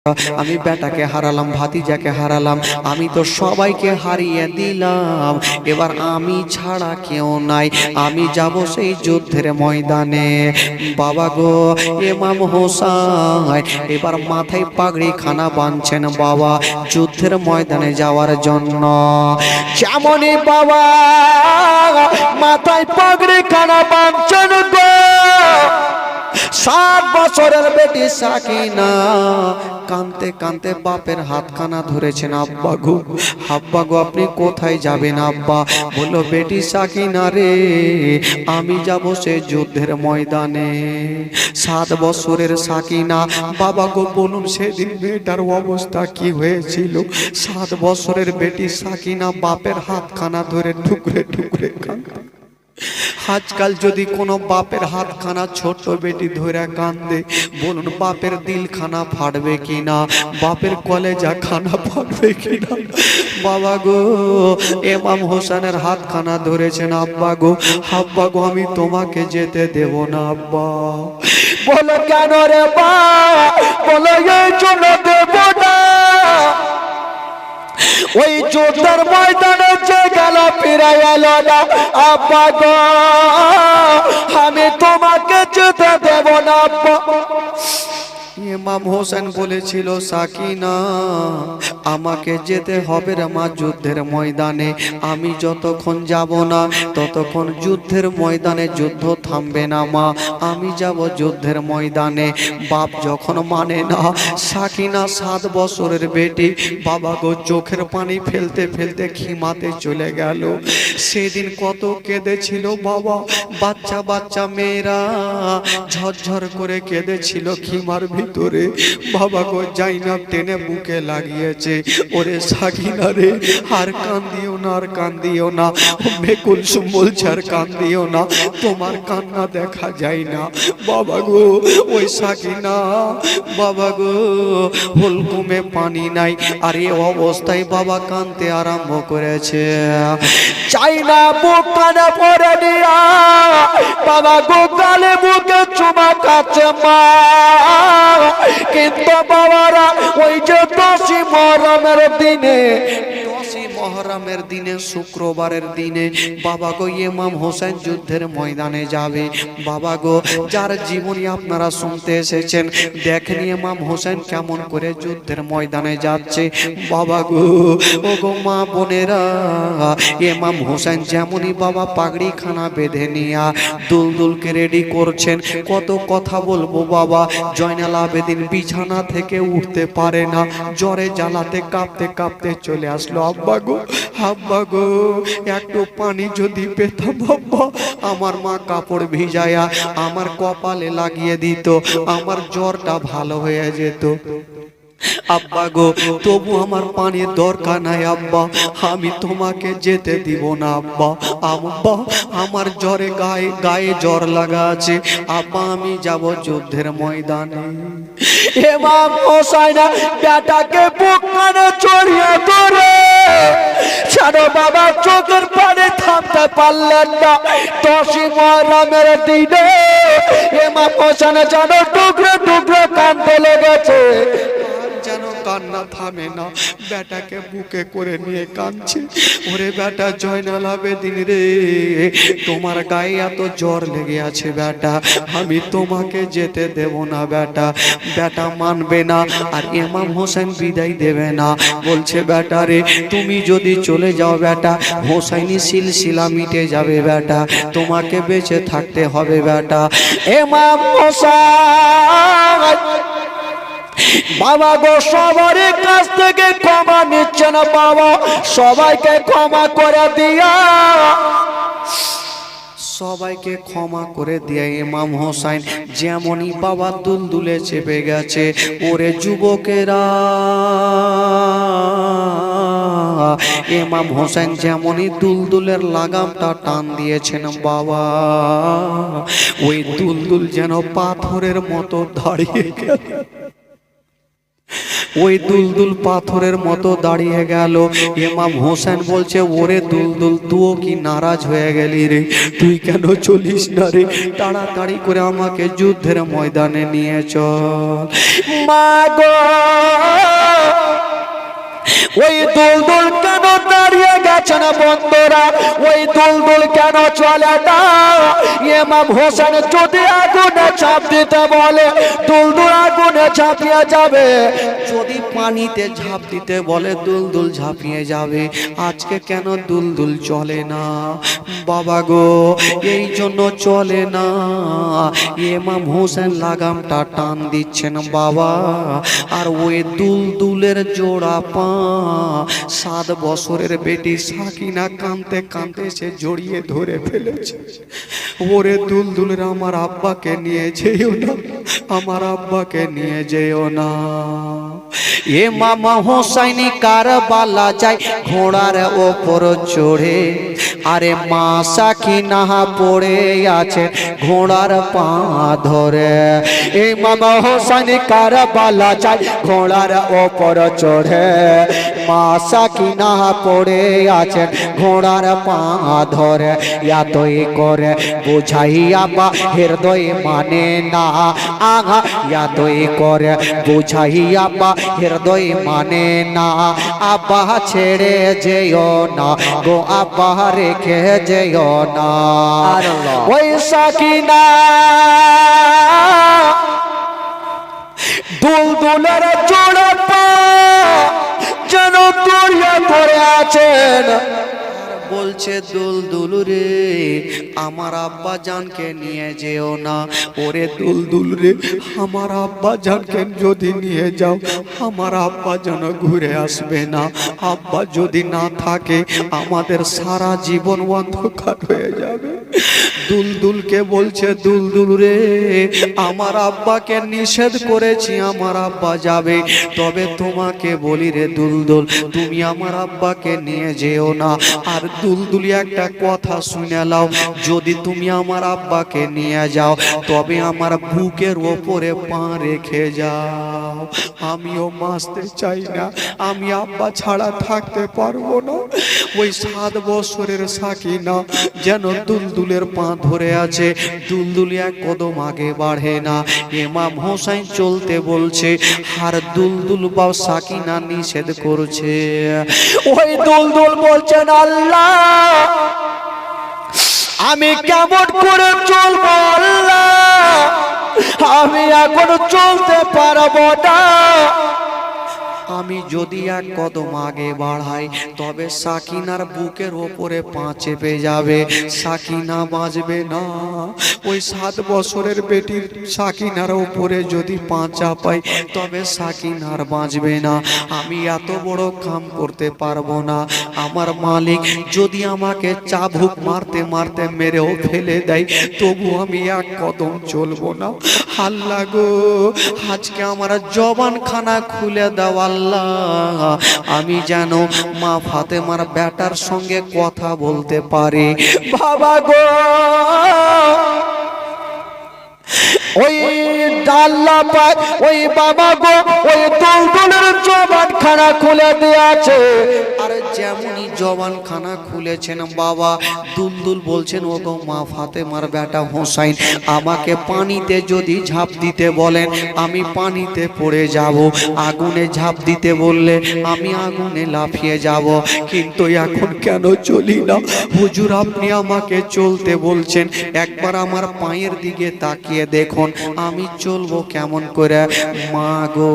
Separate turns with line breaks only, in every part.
আমি বেটাকে হারালাম, ভাতিজাকে হারালাম, আমি তো সবাইকে হারিয়ে দিলাম। এবার আমি ছাড়া কেউ নাই, আমি যাব সেই যুদ্ধের ময়দানে। বাবা গো ইমাম হোসেন এবার মাথায় পাগড়ি খানা বাঁধছেন বাবা যুদ্ধের ময়দানে যাওয়ার জন্য। যেমনই বাবা মাথায় পাগড়ি খানা বাঁধছেন গো, 7 বছরের বেটি সাকিনা কানতে কানতে বাপের হাতখানা ধরেছেন। আব্বা গো, আব্বা গো আপনি কোথায় যাবেন আব্বা? বললো বেটি সাকিনা রে, আমি যাব সে যুদ্ধের ময়দানে। 7 বছরের সাকিনা, বাবা গো বলুন সেদিন মেয়েটার অবস্থা কি হয়েছিল? 7 বছরের বেটি সাকিনা বাপের হাতখানা ধরে টুকরে টুকরে কাঁদে। আজকাল যদি কোনো বাপের হাতখানা ছোট বেটি ধরে কান্দে, বলুন বাপের দিলখানা ফাটবে কিনা, বাপের কলেজা খানা ফাটবে কিনা? বাবা গো ইমাম হোসেনের হাতখানা ধরেছেন। আব্বা গো, আব্বা গো আমি তোমাকে যেতে দেব না আব্বা। বলো কেন রে বা? বলো এই জন্য দেব না, ওই যুদ্ধের ময়দানে যে গেল ফিরে এলো না আব্বা গো, আমি তোমাকে যেতে দেব না আব্বা। ইমাম হোসেন বলেছিল সাকিনা আমাকে যেতে হবে রে মা যুদ্ধের ময়দানে, আমি যতক্ষণ যাব না ততক্ষণ যুদ্ধের ময়দানে যুদ্ধ থামবে না মা, আমি যাব যুদ্ধের ময়দানে। বাপ যখন মানে না, সাকিনা 7 বছরের বেটি বাবা গো চোখের পানি ফেলতে ফেলতে খিমাতে চলে গেল। সেদিন কত কেঁদেছিল বাবা, বাচ্চা বাচ্চা মেয়েরা ঝরঝর করে কেঁদেছিল খিমার ভিতরে। বাবা গো জাইনাব টেনে বুকে লাগিয়েছে, ওরে সাকিনা রে আর কান্দিও না, আর কান্দিও না। উম্মে কুলসুম বলছে আর কান্দিও না, তোমার কান্না দেখা যায় না। বাবা গো ওই সাকিনা বাবা গো হুলকুমে পানি নাই, আর এই অবস্থায় বাবা কাঁদতে আরম্ভ করেছে। চাই না বুক কানে পড়ে দিয়া বাবা গো গালে বুকে চুমা কাছে মা, কিন্তু বাবারা ওই যে 10ই মুহররমের দিনে, 10ই মুহররমের দিনে শুক্রবারের দিনে বাবা গো ইমাম হোসেন যুদ্ধের ময়দানে যাবে। বাবা গো যার জীবনী আপনারা শুনতে এসেছেন, দেখেন ইমাম হোসেন কেমন করে যুদ্ধের ময়দানে যাচ্ছে। বাবা গো ও গো মা বোনেরা, ইমাম হোসেন যেমনই বাবা পাগড়ি খানা বেঁধে নিয়া দুলদুলকে রেডি করছেন। কত কথা বলবো বাবা, জয়নাল আবেদিন বিছানা থেকে উঠতে পারে না, জ্বরে জ্বালাতে কাঁপতে কাঁপতে চলে আসলো। আব্বা গো, আব্বা গো একটু পানি যদি পেতাম আব্বা, আমার মা কাপড় ভিজায়া আমার কপালে লাগিয়ে দিত, আমার জ্বরটা ভালো হয়ে যেত। আব্বা গো তবু আমার পানির দরকার নাই আব্বা, আমি তোমাকে যেতে দিব না আব্বা। আব্বা আমার জ্বরে গায়ে জ্বর লাগা আছে আব্বা, আমি যাব যুদ্ধের ময়দানে। ইমাম হোসেন বেটাকে বুক কানে জড়িয়ে ধরে ছাড়ো বাবা, চোখের পানি থামতে পারলেন না। 10ই মুহররমের দিনে ইমাম হোসেন যেন টুকরো টুকরো কাঁদতে লেগেছে, যেন কান্না থামে না, বেটাকে বুকে করে নিয়ে কাঁদছে। ওরে বেটা জয়নাল আবেদিন রে, তোমার গায়ে এত জ্বর লেগে আছে বেটা, আমি তোমাকে যেতে দেব না বেটা। বেটা মানবে না, আর ইমাম হোসেন বিদায় দেবে না। বলছে বেটা রে তুমি যদি চলে যাও বেটা, হোসাইনি সিলসিলা মিটে যাবে বেটা, তোমাকে বেঁচে থাকতে হবে বেটা। ইমাম হোসেন বাবা গো সবার কাছ থেকে ক্ষমা নিচ্ছে না বাবা, সবাইকে ক্ষমা করে দিয়া, সবাইকে ক্ষমা করে দিয়ে ইমাম হোসেন যেমনই বাবা দুলদুলে চেপে গেছে। ওরে যুবকেরা, ইমাম হোসেন যেমনই দুলদুলের লাগামটা টান দিয়েছেন বাবা, ওই দুলদুল যেন পাথরের মতো দাঁড়িয়ে গেল। ওই দুলদুল পাথরের মতো দাঁড়িয়ে গেল। ইমাম হোসেন বলছে, ওরে দুলদুল, তুইও কি নারাজ হয়ে গেলি রে? তুই কেন চলিস না রে? তাড়াতাড়ি করে আমাকে যুদ্ধের ময়দানে নিয়ে চল। মা গো, ওই দুলদুল কেন দাঁড়িয়ে গেছেন বন্ধুরা? ওই দুলদুল কেন চলে না? ইমাম হোসেন যদি আগুনে চাপ দিতে বলে, দুলদুল আগুনে ঝাঁপিয়ে যাবে। যদি পানিতে ঝাঁপ দিতে বলে, দুলদুল ঝাঁপিয়ে যাবে। আজকে কেন দুলদুল চলে না বাবা গো? এই জন্য চলে না। ইমাম হোসেন লাগামটা টান দিচ্ছেন বাবা, আর ওই দুলদুলের জোড়া পা 7 বছরের বেটি সাকিনা কাঁদতে কাঁদতে সে জড়িয়ে ধরে ফেলেছে। ওরে দুলদুলের, আমার আব্বাকে নিয়ে যেও না, আমার আব্বাকে নিয়ে যেও না। এ মামা হোসাইনি কারবালা যায় ঘোড়ার ওপর চড়ে, আরে মা সাকিনা পড়ে আছে ঘোড়ার পা ধরে। এ মামা হোসাইনি কারবালা যায় ঘোড়ার ওপর চড়ে, মা সাকিনা পড়ে আছে ঘোড়ার পা ধরে। এতই করে বুঝাইয়া বা হৃদয় মানে না, আগা এতই করে বুঝাইয়া বা হৃদয় মানে না। আব্বা ছেড়ে যেও না গো, আব্বা রেখে যেও না। ওই সাকিনা দুলদুলের জোড়া পা যেন জড়িয়ে ধরে আছেন। বলছে, দুলদুল রে, আমার আব্বা জানকে নিয়ে যেও না। ওরে দুলদুল রে, আমার আব্বা জানকে যদি নিয়ে যাও, আমার আব্বা যেন ঘুরে আসবে না। আব্বা যদি না থাকে, আমাদের সারা জীবন অন্ধকার হয়ে যাবে। দুলদুলকে বলছে, দুলদুল রে, আমার আব্বাকে নিষেধ করেছি, আমার আব্বা যাবে। তবে তোমাকে বলি রে দুলদুল, তুমি আমার আব্বাকে নিয়ে যেও না। আর দুলদুলি একটা কথা শুনে নাও, যদি তুমি আমার আব্বাকে নিয়ে যাও, তবে আমার বুকের ওপরে পা রেখে যাও। আমিও বাঁচতে চাই না, আমি আব্বা ছাড়া থাকতে পারবো না। ওই 7 বছরের সাকিনা যেন দুলদুলের পা ধরে আছে। দুলদুলি এক কদম আগে বাড়ে না। ইমাম হোসেন চলতে বলছে, আর দুলদুল বা সাকিনা নিষেধ করছে। ওই দুলদুল বলছেন, আল্লাহ, আমি কেমন করে চলবো আল্লাহ? আমি এখন চলতে পারবো না। আমি যদি এক কদম আগে বাড়াই, তবে সাকিনার বুকের ওপরে পা চেপে যাবে, সাকিনা বাঁচবে না। ওই 7 বছরের বেটির সাকিনার ওপরে যদি পা চাপাই, তবে সাকিনার বাঁচবে না। আমি এত বড় কাম করতে পারবো না। আমার মালিক যদি আমাকে চাবুক মারতে মারতে মেরেও ফেলে দেয়, তবু আমি এক কদম চলবো না। আল্লাহ গো, আজকে আমার জবানখানা খুলে দাও আল্লাহ, আমি যেন মা ফাতেমার বেটার সঙ্গে কথা বলতে পারি। বাবা গো, ওই আল্লাহ পাক, ওই বাবা গো, ওই দুলদুলের জবানখানা খুলে দিয়েছে। আর যেমনই জবানখানা খুলেছেন বাবা, দুলদুল বলছেন, ও গো মা ফাতেমার বেটা হোসাইন, আমাকে পানিতে যদি ঝাঁপ দিতে বলেন, আমি পানিতে পড়ে যাব। আগুনে ঝাঁপ দিতে বললে আমি আগুনে লাফিয়ে যাব। কিন্তু এখন কেন চলি না হুজুর? আপনি আমাকে চলতে বলছেন, একবার আমার পায়ের দিকে তাকিয়ে দেখুন, আমি চলবো কেমন করে। মা গো,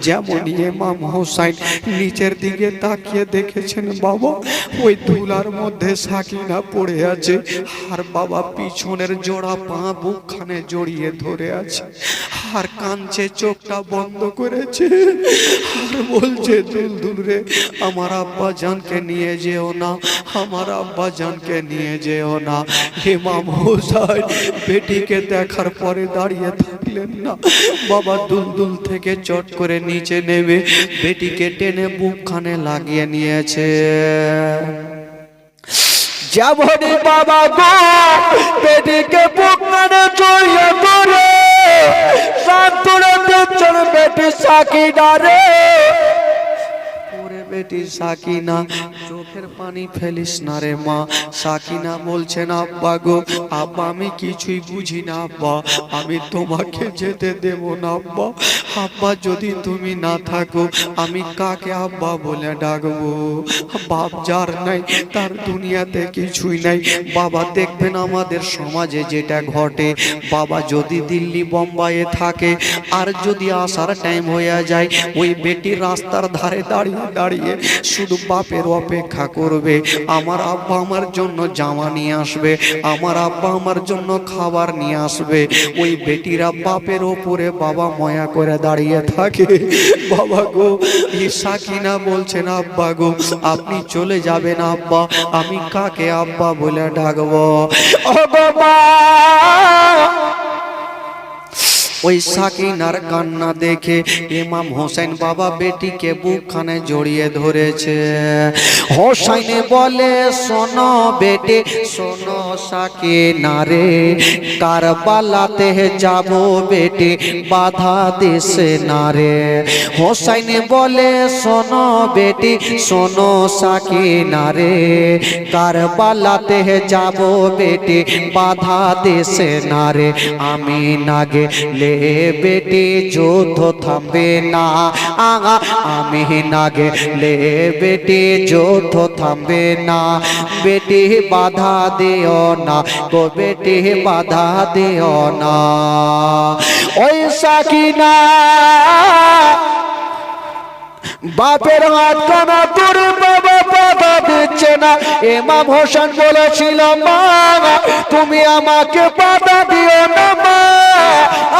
যেমন ইমাম হোসেন নিচের দিকে তাকিয়ে দেখেছেন বাবা, ওই ধুলার মধ্যে সাকিনা পড়ে আছে, আর বাবা পিছনের জোড়া পা বুকখানে জড়িয়ে ধরে আছে, আর কাঁদছে, চোখটা বন্ধ করেছে, আর বলছে, দুলদুল রে, আমার আব্বা জানকে নিয়ে যেও না, আমার আব্বা জানকে নিয়ে যেও না। ইমাম হোসেন বেটিকে দেখার পরে দাঁড়িয়ে থাকলেন না বাবা, দুলদুল থেকে চট করে নিচে নেমে বেটিকে টেনে বুকখানে লাগিয়ে নিয়েছে। যেমনই বাবা গো বেটিকে বুকখানে জড়িয়ে ধরে প্রাণ তুলে দিচ্ছেন বেটি সাকিনা রে। ওরে বেটি সাকিনা, চোখের পানি ফেলিস না রে মা। সাকিনা বলছেন আব্বা গো, আব্বা আমি কিছুই বুঝি না আব্বা, আমি তোমাকে যেতে দেব না আব্বা। আব্বা যদি তুমি না থাকো আমি কাকে আব্বা বলে ডাকবো? বাপ যার নাই তার দুনিয়াতে কিছুই নাই। বাবা দেখবেন আমাদের সমাজে যেটা ঘটে, বাবা যদি দিল্লি বোম্বাইয়ে থাকে আর যদি আসার টাইম হয়ে যায়, ওই বেটি রাস্তার ধারে দাঁড়িয়ে দাঁড়িয়ে শুধু বাপের অপেক্ষা করবে। আমার আব্বা আমার জন্য জামা নিয়ে আসবে, আমার আব্বা আমার জন্য খাবার নিয়ে আসবে। ওই বেটিরা বাপের ওপরে বাবা ময়া করে দাঁড়িয়ে থাকে। বাবা গো, সাকিনা বলছেন আব্বা গো আপনি চলে যাবেন আব্বা, আমি কাকে আব্বা বলে ডাকবো? ও বাবা, ওই সাকিনার কান্না দেখে ইমাম হোসেন বাবা বেটিকে বুকখানে জড়িয়ে ধরেছে। হোসেন বলে শোনো বেটে শোনো সাকিনা রে, কারবালাতে যাব বেটে বাধা দিস না রে। হোসেন বলে শোনো বেটি শোনো সাকিনা রে, কারবালাতে যাব বেটে বাধা দিস না রে। আমি না গেলে বেটি যুদ্ধ থামবে না, আমি না গেলে বেটি যুদ্ধ থামবে না। বেটি বাধা দিও না গো, বেটি বাধা দিও না। ওই সাকিনা বাপের হাত কানা তোরে বাবা বাধা দিচ্ছে না। ইমাম হোসেন বলেছিল মা তুমি আমাকে বাধা দিও না মা,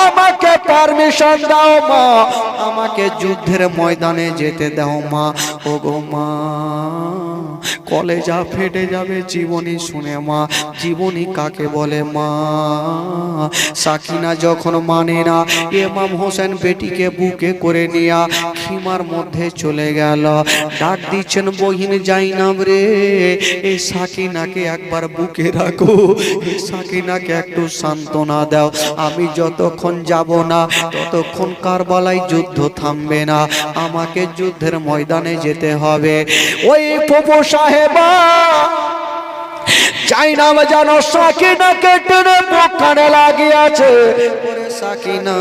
আমাকে পারমিশন দাও মা, আমাকে যুদ্ধের ময়দানে যেতে দাও মা। ও গো মা, কলেজা ফেটে যাবে জীবনী শুনে মা। জীবনী কাকে বলে মা? সাকিনা যখন মানে না, ইমাম হোসেন বেটিকে বুকে করে নিয়া খিমার মধ্যে চলে গেল। ডাক দিচ্ছেন বহিন জাইনাব রে, এই সাকিনাকে একবার বুকে রাখো, এই সাকিনাকে একটু সান্ত্বনা দাও। আমি যতক্ষণ যাব না ততক্ষণ কারবালায় যুদ্ধ থামবে না, আমাকে যুদ্ধের ময়দানে যেতে হবে। ওই ফুফু সাহেবা জাইনাব জানো সাকিনাকে টেনে বুকখানে লাগিয়েছে। ওরে সাকিনা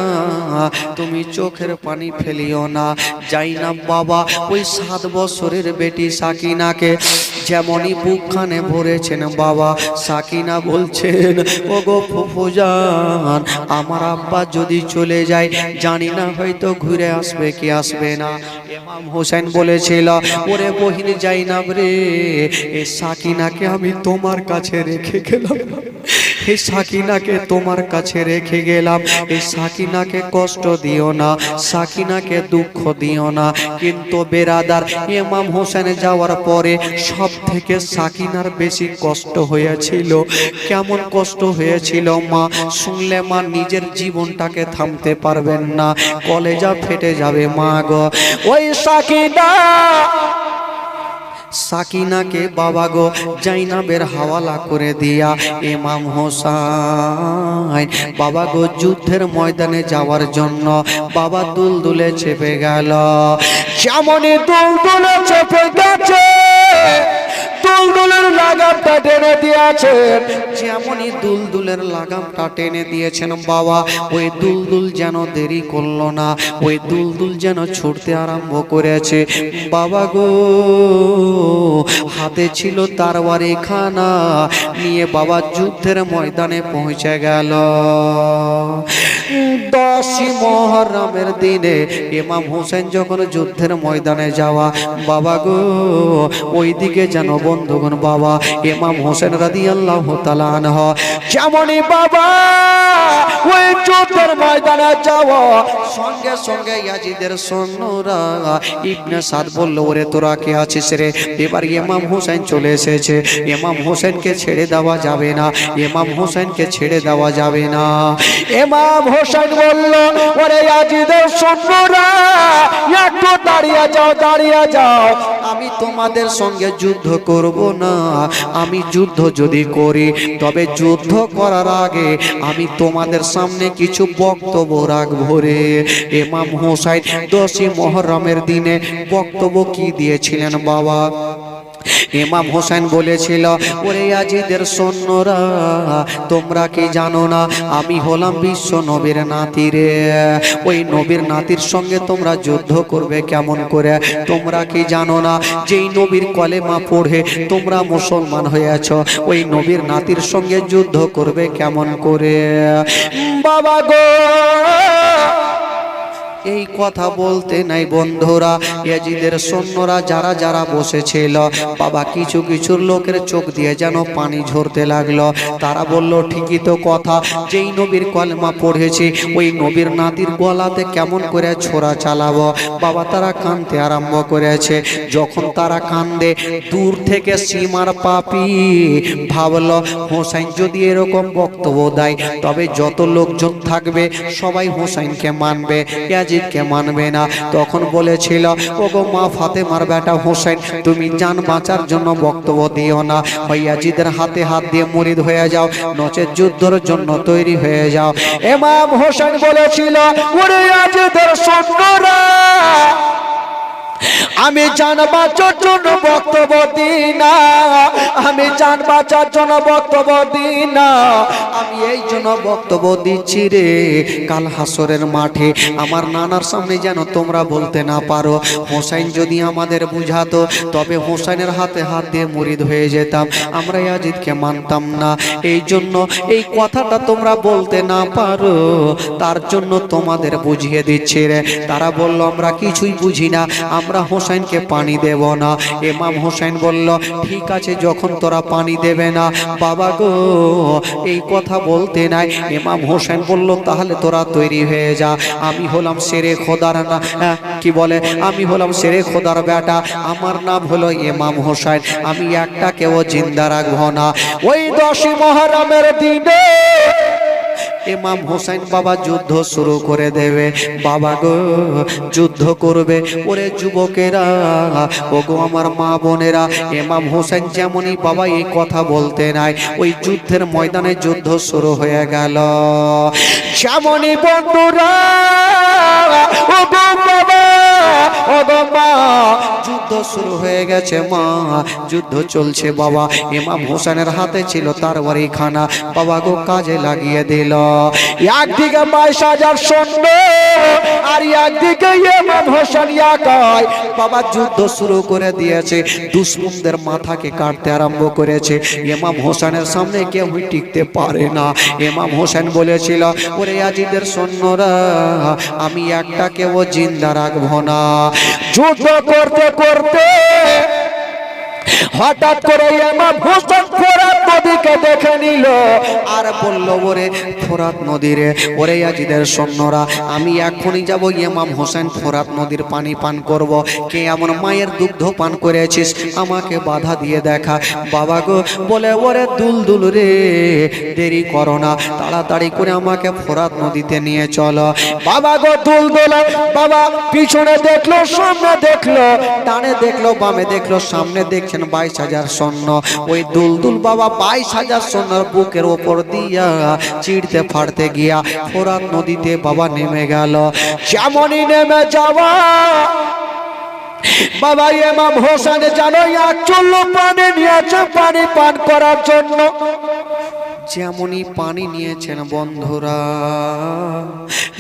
তুমি চোখের পানি ফেলিও না। জাইনাব বাবা ওই 7 বছরের বেটি সাকিনাকে যেমনই বুকখানে ভরেছেন বাবা, সাকিনা বলছেন ওগো ফুফুজান, আমার আব্বা যদি চলে যায় জানি না হয়তো ঘুরে আসবে কি আসবে না। ইমাম হোসেন বলেছিল ওরে বহিন জাইনাব রে, এই সাকিনাকে আমি তোমার কাছে রেখে গেলাম, এই সাকিনাকে তোমার কাছে রেখে গেলাম। এই সাকিনাকে কষ্ট দিও না, সাকিনাকে দুঃখ দিও না। কিন্তু বেরাদার ইমাম হোসেন যাওয়ার পরে সব থেকে সাকিনার বেশি কষ্ট হয়েছিল। কেমন কষ্ট হয়েছিল মা শুনলে মা নিজের জীবনটাকে থামতে পারবেন না, কলেজা ফেটে যাবে মা গো। ওই সাকিনাকে বাবা গো জাইনাবের হাওয়ালা করে দিয়া ইমাম হোসেন বাবা গো যুদ্ধের ময়দানে যাওয়ার জন্য বাবা দুলদুলে চেপে গেল। যেমনই দুলদুলে চেপে গেছে দুলদুলের লাগামটা টেনে দিয়েছেন, যেমনই দুলদুলের লাগামটা টেনে দিয়েছেন বাবা, ওই দুলদুল যেন দেরি করলো না, ওই দুলদুল যেন ছুটতে আরম্ভ করেছে। বাবা গো হাতে ছিল তারওয়ারি খানা নিয়ে বাবা যুদ্ধের ময়দানে পৌঁছে গেল। 10ই মুহররমের দিনে ইমাম হোসেন যখন যুদ্ধের ময়দানে যাওয়া বাবা গো, ওইদিকে যেন বন্ধুগণ বাবা ইমাম হোসেন রাদিয়াল্লাহু তাআলা আনহু যেমনই বাবা ওই যুদ্ধের ময়দানে যাওয়া সঙ্গে সঙ্গে ইয়াজিদের সৈন্যরা ইবনে সাদ বলল ওরে তোরা কে আছিস রে? এবার ইমাম হোসেন চলে এসেছে, ইমাম হোসেনকে ছেড়ে দেওয়া যাবে না, ইমাম হোসেনকে ছেড়ে দেওয়া যাবে না। ইমাম হোসেন বলল ওরে ইয়াজিদের সৈন্যরা একটু দাঁড়িয়ে যাও, দাঁড়িয়ে যাও, আমি তোমাদের সঙ্গে যুদ্ধ করব না। আমি যুদ্ধ যদি করি তবে যুদ্ধ করার আগে আমি তোমাদের সামনে কিছু বক্তব্য রাখবো রে। ইমাম হোসাইন 10ই মুহররমের দিনে বক্তব্য কি দিয়েছিলেন বাবা? ইমাম হোসেন বলেছিল, ওরে ইয়াজিদের সৈন্যরা, তোমরা কি জানো না আমি হলাম বিশ্ব নবীর নাতি রে। ওই নবীর নাতির সঙ্গে তোমরা যুদ্ধ করবে কেমন করে? তোমরা কি জানো না যেই নবীর কলেমা পড়ে তোমরা মুসলমান হয়েছ, ওই নবীর নাতির সঙ্গে যুদ্ধ করবে কেমন করে? বাবা গো, এই কথা বলতে নাই বন্ধুরা, ইয়াজিদের সৈন্যরা যারা যারা বসেছিল বাবা, কিছু কিছু লোকের চোখ দিয়ে যেন পানি ঝরতে লাগলো। তারা বলল, ঠিকই তো কথা, যেই নবীর কলেমা পড়েছি ওই নবীর নাতির গলাতে কেমন করে ছোরা চালাবো। বাবা তারা কাঁদতে আরম্ভ করেছে। যখন তারা কান্দে, দূর থেকে সীমার পাপি ভাবলো হোসাইন যদি এরকম বক্তব্য দেয় তবে যত লোকজন থাকবে সবাই হোসাইনকে মানবে, ইয়াজিদকে মানবে না। তখন বলেছিল, ওগো মা ফাতেমার বেটা হোসেন, তুমি জান বাঁচার জন্য বক্তব্য দিও না, ওই ইয়াজিদের হাতে হাত দিয়ে মুরিদ হয়ে যাও, নচেত যুদ্ধের জন্য তৈরি হয়ে যাও। ইমাম হোসেন বলেছিল, ওরে ইয়াজিদের সৈন্যরা, আমি জান বাঁচার জন্য বক্তব্য দিই না, আমি জান বাঁচার জন্য বক্তব্য দিই না, আমি এই জন্য বক্তব্য দিচ্ছি রে, কাল হাসরের মাঠে আমার নানার সামনে যেন তোমরা বলতে না পারো হোসাইন যদি আমাদের বুঝাতো তবে হোসাইনের হাতে হাত দিয়ে মুরিদ হয়ে যেতাম, আমরা ইয়াজিদকে মানতাম না। এই জন্য এই কথাটা তোমরা বলতে না পারো, তার জন্য তোমাদের বুঝিয়ে দিচ্ছি রে। তারা বলল, আমরা কিছুই বুঝি না, আমরা হোসাইনকে পানি দেব না। ইমাম হোসেন বলল, ঠিক আছে, যখন তোরা পানি দেবে না বাবা গো, এই কথা বলতে নাই। ইমাম হোসেন বলল, তাহলে তোরা তৈরি হয়ে যা, আমি হলাম শেরে খোদার না, কি বলে, আমি হলাম শেরে খোদার বেটা, আমার নাম হলো ইমাম হোসেন, আমি একটাকেও জিন্দা রাখবো না। ওই 10ই মুহররমের দিনে ইমাম হোসেন বাবা যুদ্ধ শুরু করে দেবে। বাবা গো, যুদ্ধ করবে। ওরে যুবকেরা, ওগো আমার মা বোনেরা, ইমাম হোসেন যেমনই বাবা এই কথা বলতে নাই, ওই যুদ্ধের ময়দানে যুদ্ধ শুরু হয়ে গেল। যেমনই বন্ধুরা, ওগো বাবা, ওগো মা, যুদ্ধ শুরু হয়ে গেছে মা, যুদ্ধ চলছে বাবা। ইমাম হোসেনের হাতে ছিল তরবারি খানা, বাবা গো কাজে লাগিয়ে দিল। একদিকে 22,000 সৈন্য আর একদিকে ইমাম হোসেন একাই বাবা যুদ্ধ শুরু করে দিয়েছে, দুশমনদের মাথাকে কাটতে আরম্ভ করেছে। ইমাম হোসেনের সামনে কেউ টিকতে পারে না। ইমাম হোসেন বলেছিল, ওরে ইয়াজিদের সৈন্যরা, আমি একটাকেও জিন্দা রাখবো না। যুদ্ধ করতে করতে হঠাৎ করে ইমাম হোসেন ফোরাত নদীকে দেখে নিল আর বলল, ওরে ফোরাত নদী রে, ওরে ইয়াজিদের সৈন্যরা, আমি এখনই যাব ইমাম হোসেন ফোরাত নদীর পানি পান করব। কে এমন মায়ের দুগ্ধ পান করেছিস, আমাকে বাধা দিয়ে দেখা। বাবা গো বলে, ওরে দুলদুল রে, দেরি করো না, তাড়াতাড়ি করে আমাকে ফোরাত নদীতে নিয়ে চলো। বাবা গো দুলদুল বাবা পিছনে দেখলো, সামনে দেখলো, ডানে দেখলো, বামে দেখলো, সামনে দেখছেন 22,000 সৈন্য। ওই দুলদুল বাবা 22,000 সৈন্যর বুকের ওপর দিয়া চিড়তে ফাড়তে গিয়া ফোরাত নদীতে বাবা নেমে গেল। যেমনই নেমে যাওয়া বাবা, ইমাম হোসেন জানো এক চুল্লু পানি নিয়েছে পানি পান করার জন্য। যেমনই পানি নিয়েছেন বন্ধুরা,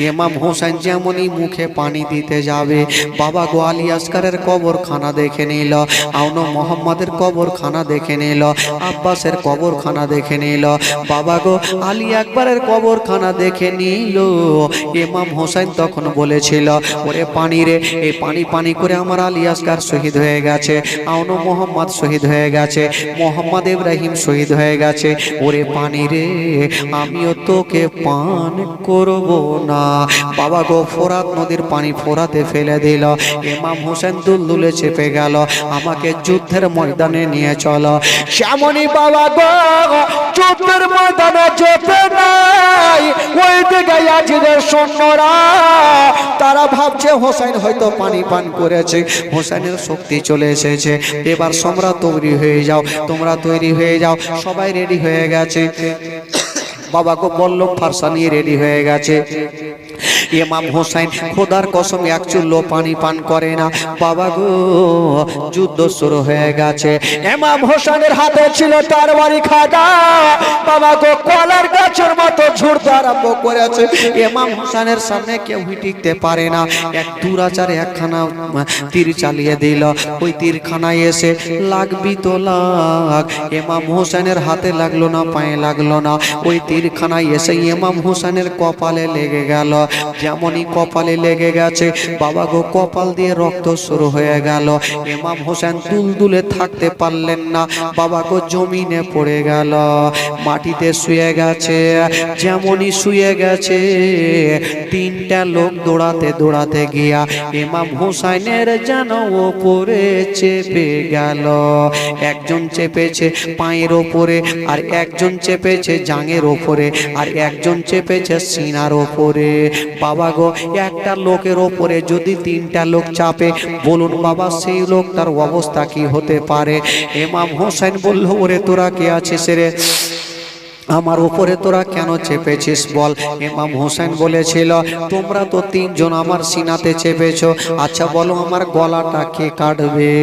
ইমাম হোসেন যেমনই মুখে পানি দিতে যাবে, বাবা গো আলী আসকারের কবরখানা দেখে নিল, আউনো মোহাম্মদের কবরখানা দেখে নিল, আব্বাসের কবরখানা দেখে নিল। বাবা গো আলী আকবরের কবরখানা দেখে নিল। ইমাম হোসেন তখন বলেছিল, ওরে পানি রে, এই পানি পানি করে আমার আলী আসকার শহীদ হয়ে গেছে, আউনো মোহাম্মদ শহীদ হয়ে গেছে, মোহাম্মদ ইব্রাহিম শহীদ হয়ে গেছে, ওরে পানি পানি রে, আমিও তোকে পান করব না। বাবা গো ফোরাত নদীর পানি ফোরাতে ফেলে দিল। ইমাম হোসেন দুলদুলে চেপে গেল, আমাকে যুদ্ধের ময়দানে নিয়ে চলো। শ্যামনি বাবা গো যুদ্ধের ময়দানে যেতে নাই, ওই দিকে ইয়াজিদের সৈন্যরা তারা ভাবছে হোসেন হয়তো পানি পান করেছে, হোসেনের শক্তি চলে এসেছে, এবার সম্রাট তৈরি হয়ে যাও, তোমরা তৈরি হয়ে যাও। সবাই রেডি হয়ে গেছে। বাবা গো বল্লভ ফারসা নিয়ে রেডি হয়ে গেছে। ইমাম হোসেন খোদার কসম এক চুল্লো পানি পান করে না। বাবা গো যুদ্ধ শুরু হয়ে গেছে। ইমাম হোসেনের হাতে ছিল তরবারি খাদা। বাবা গো কলার গাছের মতো ঝুড়তে আরম্ভ করেছে। ইমাম হোসেনের সামনে কেউ টিকতে পারে না। এক দুরাচারে একখানা তীর চালিয়ে দিল। ওই তীরখানায় এসে লাগবি তো লাগ, ইমাম হোসেনের হাতে লাগলো না, পায়ে লাগলো না। ওই তীরখানায় এসে ইমাম হোসেনের কপালে লেগে গেল। যেমনই কপালে লেগে গেছে, বাবা গো কপাল দিয়ে রক্ত শুরু হয়ে গেল। ইমাম হোসেন দুলদুলে থাকতে পারলেন না। বাবা গো জমিনে পড়ে গেল, মাটিতে শুয়ে গেছে। যেমনই শুয়ে গেছে, তিনটা লোক দৌড়াতে দৌড়াতে গিয়া ইমাম হোসেনের যেন ওপরে চেপে গেল। একজন চেপেছে পায়ের ওপরে, আর একজন চেপেছে জাঙের ওপরে, আর একজন চেপেছে সিনার ওপরে। বাবা গো একটা লোকের ওপরে যদি তিনটা লোক চাপে, বলুন বাবা সেই লোকটার অবস্থা কি হতে পারে? ইমাম হোসেন বলল, ওরে তোরা কে আছিস রে, আমার উপরে তোরা কেন চেপেছিস বল? ইমাম হোসেন বলেছিল, তোমরা তো তিনজন আমার সিনাতে চেপেছো, আচ্ছা বলো আমার গলাটা কে কাটবে?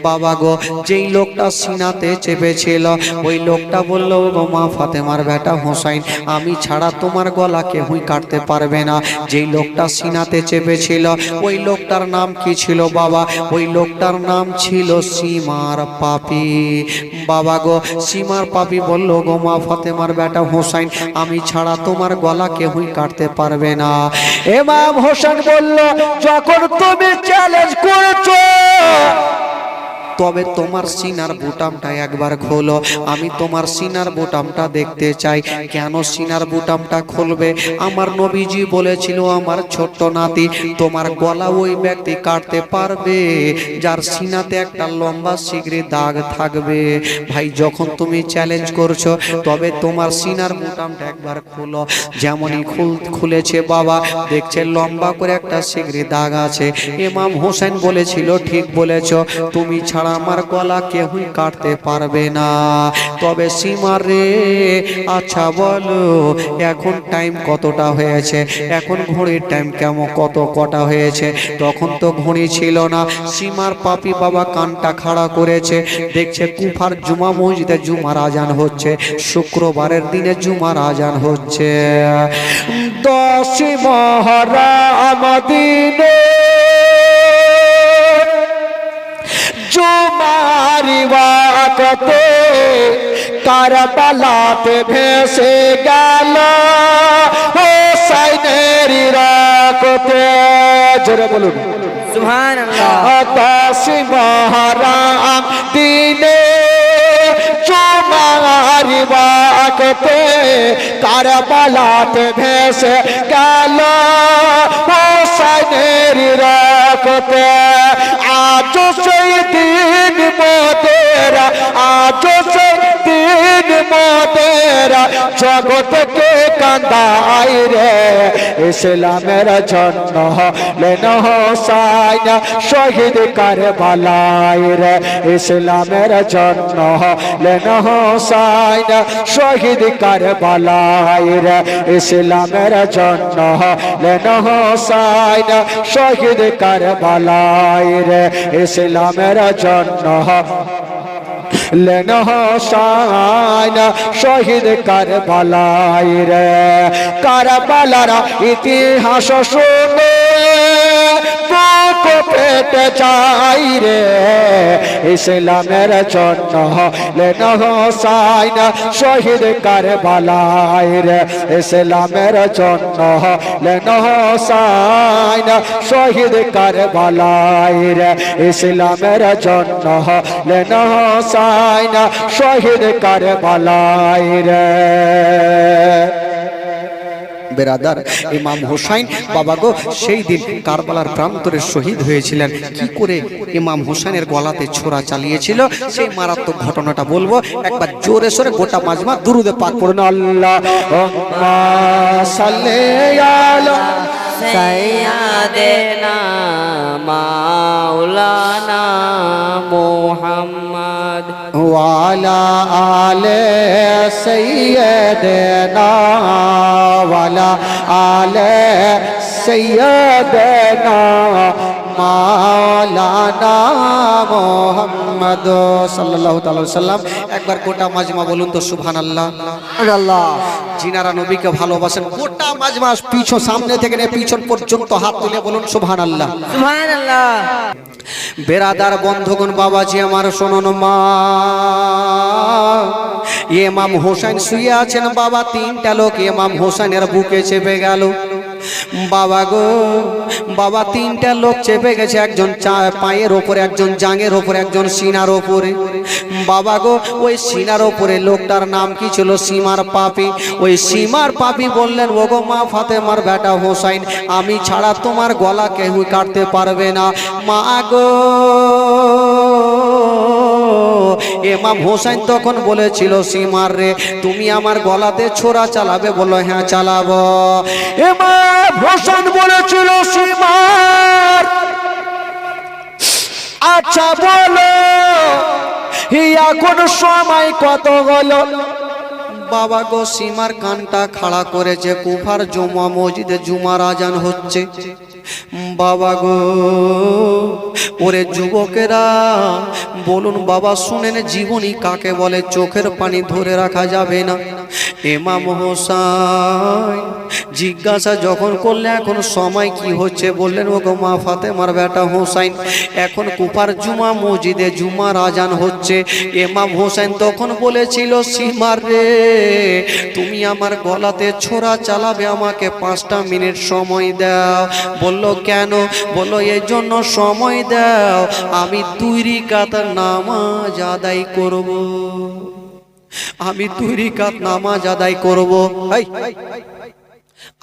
বাবা গো যেই লোকটা সিনাতে চেপেছিল ওই লোকটা বলল, গো মা ফাতেমার বেটা হোসেন, আমি ছাড়া তোমার গলা কেউই কাটতে পারবে না। যেই লোকটা সিনাতে চেপেছিল ওই লোকটার নাম কি ছিল বাবা? ওই লোকটার নাম ছিল সীমার পাপি। বাবা গো সীমার পাপি বলল, গো মা ফাতেমার বেটা হোসেন, আমি ছাড়া তোমার গলা কেউই কাটতে পারবে না। ইমাম হোসেন বলল, যখন তুমি চ্যালেঞ্জ করেছো তবে তোমার সিনার বুটামটা একবার খোলো, আমি তোমার সিনার বুটামটা দেখতে চাই। কেন সিনার বুটামটা খুলবে? আমার নবীজি বলেছিল, আমার ছোট্ট নাতি, তোমার গলা ওই ব্যক্তি কাটতে পারবে যার সিনাতে একটা লম্বা শিগগিরি দাগ থাকবে। ভাই যখন তুমি চ্যালেঞ্জ করছো তবে তোমার সিনার বুটামটা একবার খোলো। যেমনই খুলেছে বাবা, দেখছে লম্বা করে একটা শিগগিরি দাগ আছে। ইমাম হোসেন বলেছিল, ঠিক বলেছো, তুমি ছাড়া আমার গলা কেউই কাটতে পারবে না। তবে সীমা রে, আচ্ছা বলো এখন টাইম কতটা হয়েছে? এখন ঘড়ির টাইম কেমন কটা হয়েছে? তখন তো ঘড়ি ছিল না। সীমার পাপি বাবা কানটা খাড়া করেছে, দেখছে কুফার জুমা মসজিদে জুমার আজান হচ্ছে, শুক্রবারের দিনে জুমার আজান হচ্ছে। 10 মুহররম দিনে জুমারি ওয়াক্তে কারবালাতে ভেসে গেল হোসেনের রক্তে। জোরে বলুন সুবহানাল্লাহ। 10 মুহররম দিনে জুমারি ওয়াক্তে কারবালাতে ভেসে গেল হোসেনের রক্তে। আজ সেই দিন মোদের, আজ সেই দিন মোদের জগৎকে কান্দাই রে। ইসলামের জন্য হলেন হোসেন শহীদ কারবালায় রে। ইসলামের জন্য হলেন হোসেন শহীদ কারবালায় রে। ইসলামের জন্য হলেন হোসেন শহীদ কারবালায় রে। ইসলামের জন্য হলেন হোসেন শহীদ কারবালায় রে। কারবালার ইতিহাস শুনে বুক দেখতে চাই রে ইসলামের জন্য হলেন হোসাইন শহীদ কারবালায় রে ইসলামের জন্য হলেন হোসাইন শহীদ কারবালায় রে ইসলামের জন্য হলেন হোসাইন শহীদ কারবালায় রে। বেরাদার ইমাম হোসাইন বাবা গো সেই দিন কারবালার প্রান্তরে শহীদ হয়েছিলেন। কি করে ইমাম হোসাইনের গলাতে ছোরা চালিয়েছিল সেই মারাত্মক ঘটনাটা বলবো। একবার জোরে সোরে গোটা মাজমা দুরুদে পাক পড়ুন। আল্লাহুম্মা সাল্লি আলা
সাইয়্যিদিনা মাওলানা মুহাম্মদ
ওয়া আলা আলি সাইয়্যিদিনা ওয়া আলা আলি সাইয়্যিদিনা মাওলানা মুহাম্মদ সাল্লাল্লাহু তাআলা সাল্লাম। একবার গোটা মাজমা বলুন তো সুবহানাল্লাহ। আল্লাহ যিনারা নবীকে ভালোবাসেন গোটা মাজমা পিছন সামনে থেকে নিয়ে পিছন পর্যন্ত হাত তুলে বলুন সুবহানাল্লাহ
সুবহানাল্লাহ।
বেরাদার বন্ধুগণ বাবাজি আমার শুনুন মা ইমাম হোসেন শুয়ে আছেন বাবা। তিনটা লোক ইমাম হোসেনের বুকে চেপে গেল বাবা গো। বাবা তিনটা লোক চেপে গেছে, একজন পায়ের ওপরে, একজন জাঙের ওপরে, একজন সিনার ওপরে বাবা গো। ওই সিনার ওপরে লোকটার নাম কি ছিল? সীমার পাপি। ওই সীমার পাপি বললেন ওগো মা ফাতেমার বেটা হোসাইন আমি ছাড়া তোমার গলা কেউ কাটতে পারবে না মা গো। ইমাম হোসেন তখন বলেছিল সীমার রে তুমি আমার গলাতে ছোরা চালাবে? বললো হ্যাঁ চালাবো। ইমাম হোসেন বলেছিল সীমার আচ্ছা বলো এখন সময় কত হলো? বাবা গো সীমার কানটা খাড়া করেছে, কুফার জুমা মসজিদে জুমার আজান হচ্ছে বাবা গো। ওরে যুবকেরা বলুন বাবা শুনেন জীবনী কাকে বলে? চোখের পানি ধরে রাখা যাবে না। ইমাম হোসেন জিজ্ঞাসা যখন করলে এখন সময় কি হচ্ছে? বললেন ও গো মা ফাতেমার বেটা হোসাইন এখন কুফার জুমা মসজিদে জুমার আজান হচ্ছে। ইমাম হোসেন তখন বলেছিল সীমার রে তুমি আমার গলাতে ছোরা চালাবে, আমাকে 5টা মিনিট সময় দাও। বলল কেন? বলল এই জন্য সময় দাও আমি 2 রাকাত নামাজ আদায় করব। আমি 2 রাকাত নামাজ আদায় করব।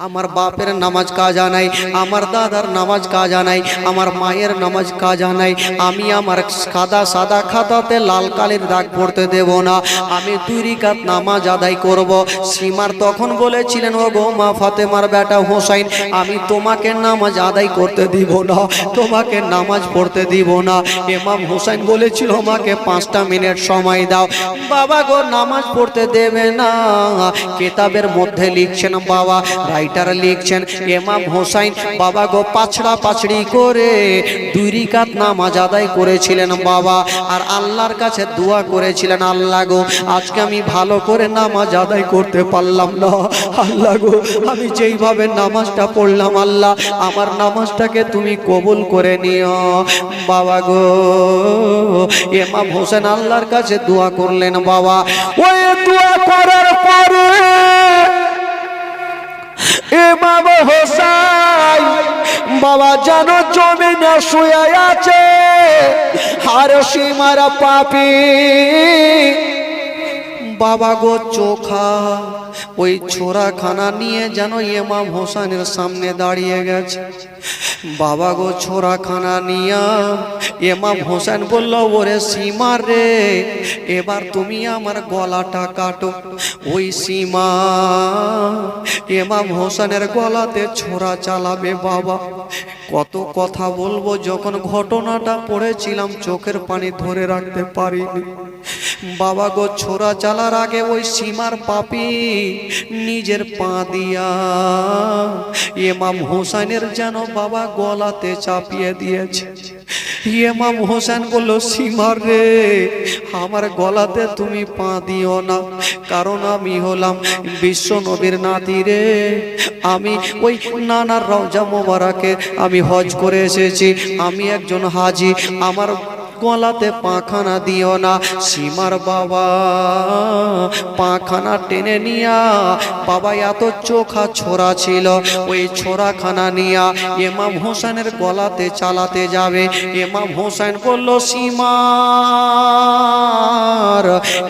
আমার বাপের নামাজ কাজা নাই, আমার দাদার নামাজ কাজা নাই, আমার মায়ের নামাজ কাজা নাই। আমি আমার সাদা খাতাতে লাল কালির দাগ পড়তে দেব না। আমি 2 রাকাত নামাজ আদায় করব। সীমার তখন বলেছিলেন ও গো মা ফাতেমার বেটা হোসাইন আমি তোমাকে নামাজ আদায় করতে দিব না, তোমাকে নামাজ পড়তে দিব না। ইমাম হোসেন বলেছিল আমাকে 5টা মিনিট সময় দাও। বাবা গো নামাজ পড়তে দেবে না। কিতাবের মধ্যে লিখছেন বাবা রাইটার লিখছেন ইমাম হোসেন বাবা গো পাছড়া পাছড়ি করে 2 রাকাত নামাজ আদায় করেছিলেন বাবা। আর আল্লাহর কাছে দোয়া করেছিলেন আল্লাহ গো আজকে আমি ভালো করে নামাজ আদায় করতে পারলাম না। আল্লাহ গো আমি যেইভাবে নামাজটা পড়লাম আল্লাহ আমার নামাজটাকে তুমি কবুল করে নিও বাবা গো। ইমাম হোসেন আল্লাহর কাছে দোয়া করলেন বাবা। ওই দোয়া করার পরে ইমাম হোসেন বাবা জানো জমিনে শুয়ে আছে আর সীমার পাপি বাবা গো চোখা ওই ছোরাখানা নিয়ে যেন ইমাম হোসেনের সামনে দাঁড়িয়ে গেছে। বাবা গো ছোরাখানা নিয়া ইমাম হোসেন বলল ওরে সীমা রে এবার তুমি আমার গলাটা কাটো। ওই সীমা ইমাম হোসেনের গলাতে ছোরা চালাবে বাবা। কত কথা বলবো, যখন ঘটনাটা পড়েছিলাম চোখের পানি ধরে রাখতে পারিনি বাবা গো। ছোরা চালার আগে ওই সীমার পাপি নিজের পা দিয়া ইমাম হোসেনের যেন বাবা গলাতে চাপিয়ে দিয়েছে। ইমাম হোসেন বলল সীমার রে আমার গলাতে তুমি পা দিও না, কারণ আমি হলাম বিশ্ব নবীর নাতি রে। আমি ওই নানার রওজা মোবারকে আমি হজ করে এসেছি, আমি একজন হাজি, আমার গলাতে পাখানা দিও না। সীমার বাবা পাখানা টেনে নিয়া, বাবা এত চোখা ছোরা ছিল, ওই ছোরাখানা নিয়া ইমাম হোসেনের গলাতে চালাতে যাবে। ইমাম হোসেন বলল সীমার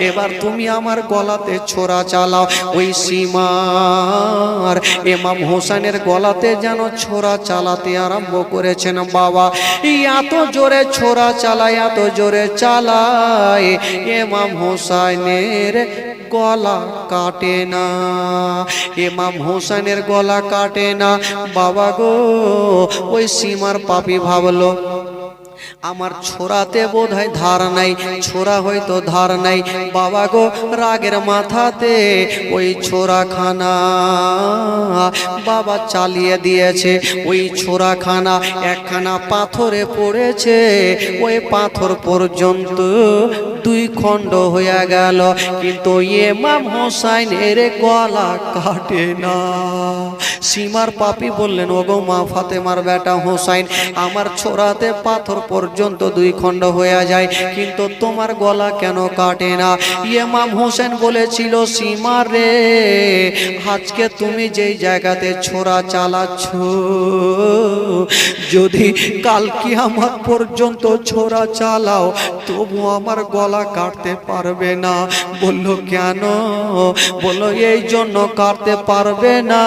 এবার তুমি আমার গলাতে ছোরা চালাও। ওই সীমার ইমাম হোসেনের গলাতে যেন ছোরা চালাতে আরম্ভ করেছেন। বাবা এত জোরে ছোরা চালায়, এত জোরে চালায়, ইমাম হোসেনের গলা কাটে না, ইমাম হোসেনের গলা কাটে না। বাবা গো ওই সীমার পাপী ভাবলো আমার ছোড়াতে বোধহয় ধার নাই, ছোড়া হয়তো ধার নাই। বাবা গো রাগের মাথাতে ওই ছোড়াখানা বাবা চালিয়ে দিয়েছে। ওই ছোড়াখানা একখানা পাথরে পড়েছে, ওই পাথর পর্যন্ত দুই খণ্ড হয়ে গেল, কিন্তু ইমাম হোসেনের গলা কাটে না। সীমার পাপী বললেন ওগো মা ফাতেমার বেটা হোসেন, আমার ছোড়াতে পাথর পর্যন্ত দুই খণ্ড হয়ে যায়, কিন্তু তোমার গলা কেন কাটে না? ইমাম হোসেন বলেছিল সীমার রে আজকে তুমি যেই জায়গাতে ছোড়া চালাচ্ছ, যদি কাল কিয়ামত পর্যন্ত ছোড়া চালাও তবু আমার গলা কাটতে পারবে না। বলল কেন? বলল এই জন্য কাটতে পারবে না,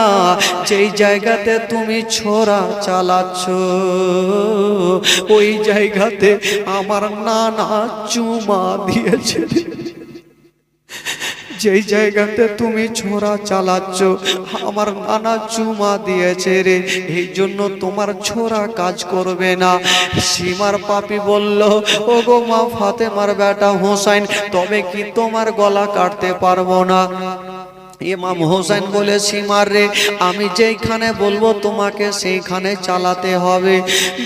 যেই জায়গাতে তুমি ছোড়া চালাচ্ছ ওই জায়গাতে আমার নানা চুমা দিয়েছে। যেই জায়গাতে তুমি ছোড়া চালাচ্ছ আমার নানা চুমা দিয়েছে রে, এই জন্য তোমার ছোড়া কাজ করবে না। সীমার পাপী বলল ওগো মা ফাতেমার বেটা হোসেন, তবে কি তোমার গলা কাটতে পারবো না? ইমাম হোসেন বলে সীমার রে আমি যেইখানে বলবো তোমাকে সেইখানে চালাতে হবে।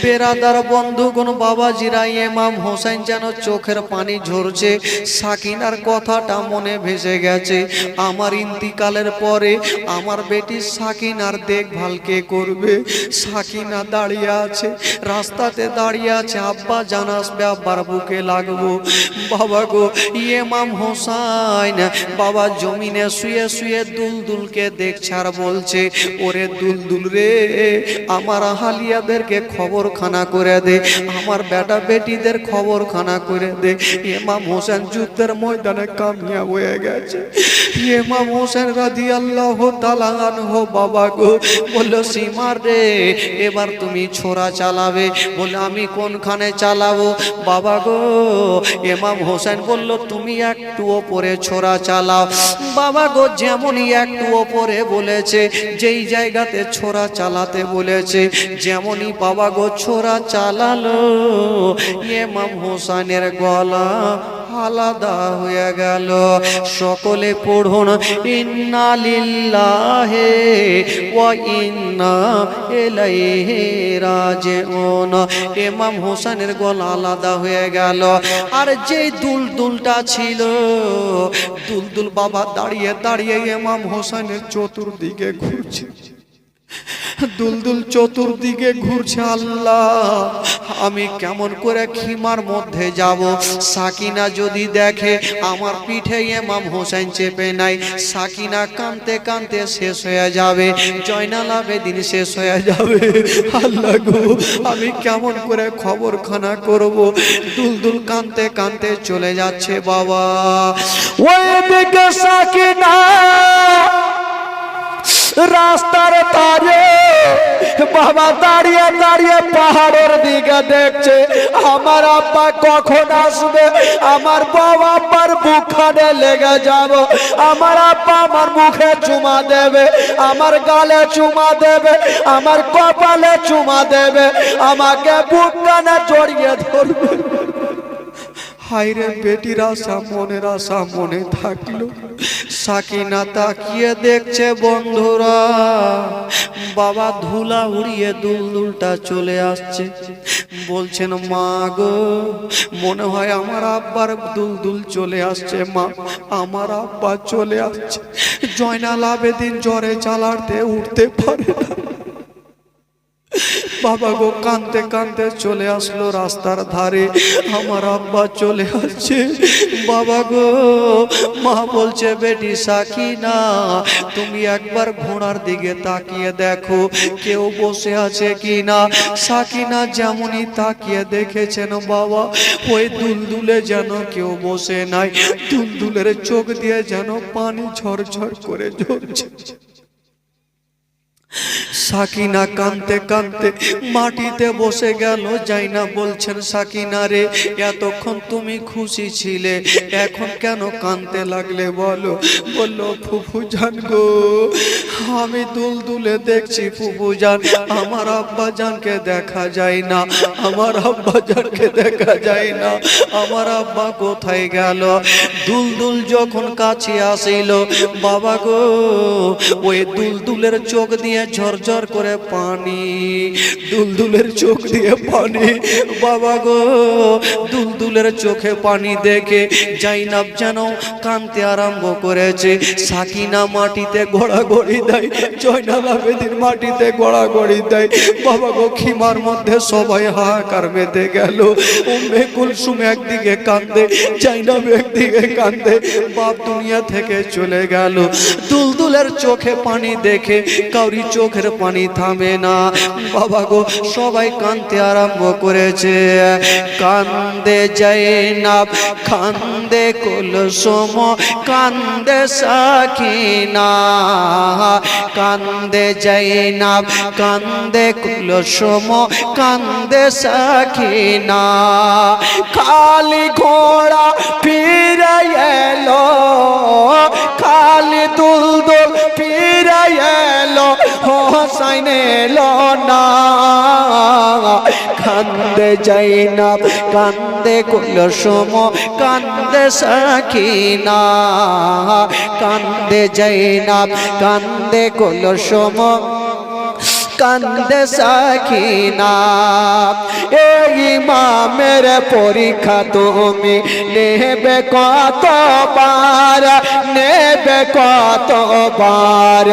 বেরাদার বন্ধুগণ বাবাজিরা, ইমাম হোসেন যেন চোখের পানি ঝরছে, সাকিনার কথাটা মনে ভেসে গেছে। আমার ইন্তিকালের পরে আমার বেটি সাকিনার দেখভাল কে করবে? সাকিনা দাঁড়িয়ে আছে, রাস্তাতে দাঁড়িয়ে আছে, আব্বা জান আসবে, আব্বার বুকে লাগবো। বাবা গো ইমাম হোসেন বাবা জমিনে শুয়ে শুয়ে দুলদুলকে দেখছে আর বলছে ওরে দুলদুল রে আমার আহালিয়াদেরকে খবরখানা করে দে, আমার বেটা বেটিদের খবরখানা করে দে। ইমাম হোসেন যুদ্ধের ময়দানে কামিয়াব হয়ে গেছে। ইমাম হোসেন রাদিয়াল্লাহু তাআলা আনহু বাবা গো বলল সীমার রে এবার তুমি ছোরা চালাবে। বলে আমি কোনখানে চালাবো? বাবা গো ইমাম হোসেন বলল তুমি একটু ওপরে ছোরা চালাও। বাবা গো যেমনই একটু ওপরে বলেছে, যেই জায়গাতে ছোরা চালাতে বলেছে, যেমনই বাবা গো ছোরা চালালো, ইমাম হোসেনের গলা আলাদা হয়ে গেল। সকলে পড়ুন ইন্না লিল্লাহি ওয়া ইন্না ইলাইহি রাজিউন। ইমাম হোসেনের গলা আলাদা হয়ে গেল। আর যেই দুলদুলটা ছিল, দুলদুল বাবা দাঁড়িয়ে দাঁড়িয়ে ইমাম হোসেনের চতুর্দিকে ঘুরছে, দুলদুল চতুর্দিকে ঘুরছে। আল্লাহ আমি কেমন করে খিমার মধ্যে যাব? সাকিনা যদি দেখে আমার পিঠে ইমাম হোসেন চেপে নাই, সাকিনা কাঁদতে কাঁদতে শেষ হয়ে যাবে, জয়নাল আবেদিন শেষ হয়ে যাবে। আল্লাহ গো আমি কেমন করে খবরখানা করব? দুলদুল কাঁদতে কাঁদতে চলে যাচ্ছে। বাবা ওই দিকে সাকিনা রাস্তার তারে বাবা দাঁড়িয়ে দাঁড়িয়ে পাহাড়ের দিকে দেখছে, আমার আব্বা কখন আসবে, আমার বাবা আব্বার বুকখানে লেগে যাব, আমার আব্বা আমার মুখে চুমা দেবে, আমার গালে চুমা দেবে, আমার কপালে চুমা দেবে, আমাকে বুকখানে জড়িয়ে ধরবে। হায়রে বেটির আশা মনের আশা মনে থাকলো। সাকিনা তাকিয়ে দেখছে বন্ধুরা, বাবা ধুলা উড়িয়ে দুলদুলটা চলে আসছে। বলছেন মা গো, মনে হয় আমার আব্বার দুলদুল চলে আসছে মা, আমার আব্বা চলে আসছে। জয়নাল আবেদিন জ্বরে চালাতে উঠতে পারে না। বাবা গো কাঁদতে কাঁদতে চলে আসলো রাস্তার ধারে, আমার আব্বা চলে আসছে। বাবা গো, মা বলছে বেটি সাকিনা, তুমি একবার ঘোড়ার দিকে তাকিয়ে দেখো কেউ বসে আছে কিনা। সাকিনা যেমনই তাকিয়ে দেখেছেন বাবা, ওই দুলদুলে যেন কেউ বসে নাই, দুলদুলের চোখ দিয়ে যেন পানি ঝরঝর করে ঝরছে। সাকিনা কাঁদতে কাঁদতে মাটিতে বসে গেল। যাইনা বলছেন সাকিনা রে, এতক্ষণ তুমি খুশি ছিলে, এখন কেন কাঁদতে লাগলে বলো? বলল ফুফু জান গো, আমি দুলদুলে দেখছি ফুফু জান, আমার আব্বা জানকে দেখা যায় না, আমার আব্বা জানকে দেখা যায় না, আমার আব্বা কোথায় গেল? দুলদুল যখন কাছে আসিল বাবা গো, ওই দুলদুলের চোখ দিয়ে ঝরঝর করে পানি, দুলদুলের চোখ দিয়ে পানি। বাবা গো, দুলদুলের চোখে পানি দেখে জাইনাব যেন কাঁদতে আরম্ভ করেছে। সাকিনা মাটিতে গড়াগড়ি দেয়, জয়নাল আবেদিন মাটিতে গড়াগড়ি দেয়। বাবা গো, খিমার মধ্যে সবাই হাহাকার বেঁধে গেল। উম্মে কুলসুম একদিকে কাঁদে, জাইনাব একদিকে কাঁদে, বাপ দুনিয়া থেকে চলে গেল। দুলদুলের চোখে পানি দেখে কাউরি চোখের পানি থামে না। বাবা গো, সবাই কাঁদতে আরম্ভ করেছে। কান্দে জাইনাব, কান্দে কুলসুম, কান্দে সাকিনা, কান্দে জাইনাব, কান্দে কুলসুম, কান্দে সাকিনা। খালি ঘোড়া ফিরে এলো, খালি দুলদুল ফিরে এলো, হোসাইন এলো না। কান্দে জাইনাব, কান্দে কুলসুম, কান্দে সাকিনা, কান্দে জাইনাব, কান্দে কুলসুম, কান্দে সাকিনা। এই ইমামের পরীক্ষা তুমি নেবে কতবার, নেবে কতবার।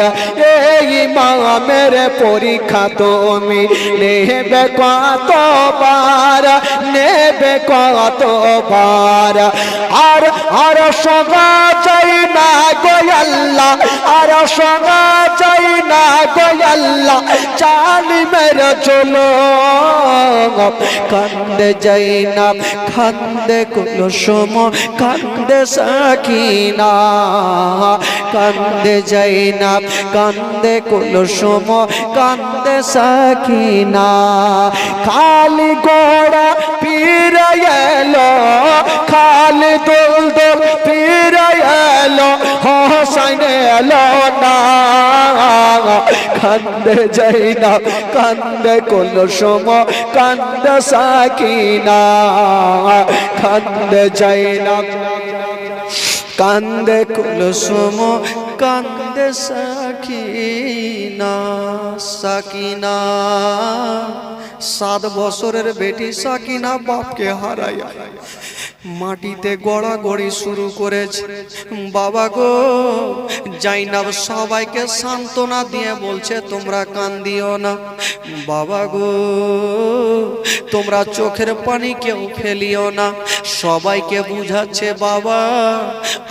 এই ইমামের পরীক্ষা তুমি নেবে কতবার, নেবে কতবার। আর সগা চাই না গো আল্লাহ, আর সগা চাই না গো আল্লাহ, জালিমের চলো। কান্দে জাইনাব, কান্দে কুলসুম, কান্দে সাকিনা, কান্দে জাইনাব, কান্দে কুলসুম, কান্দে সাকিনা। খালি গোড়া ফিরে এলো, খালি দুলদুল ফিরে এলো, হোসাইন এলো না। কান্দে জাইনাব, কান্দে কুলসুম, কান্দে সাকিনা, কান্দে জাইনাব, কান্দে কুলসুম, কান্দে সাকিনা। সাকিনা 7 বছরের বেটি সাকিনা বাপকে হারাইয়া মাটিতে গড়াগড়ি শুরু করেছে। বাবা গো, জাইনাব সবাইকে সান্ত্বনা দিয়ে বলছে তোমরা কান্দিও না। বাবা গো, তোমরা চোখের পানি কেউ ফেলিও না, সবাইকে বুঝাচ্ছে বাবা।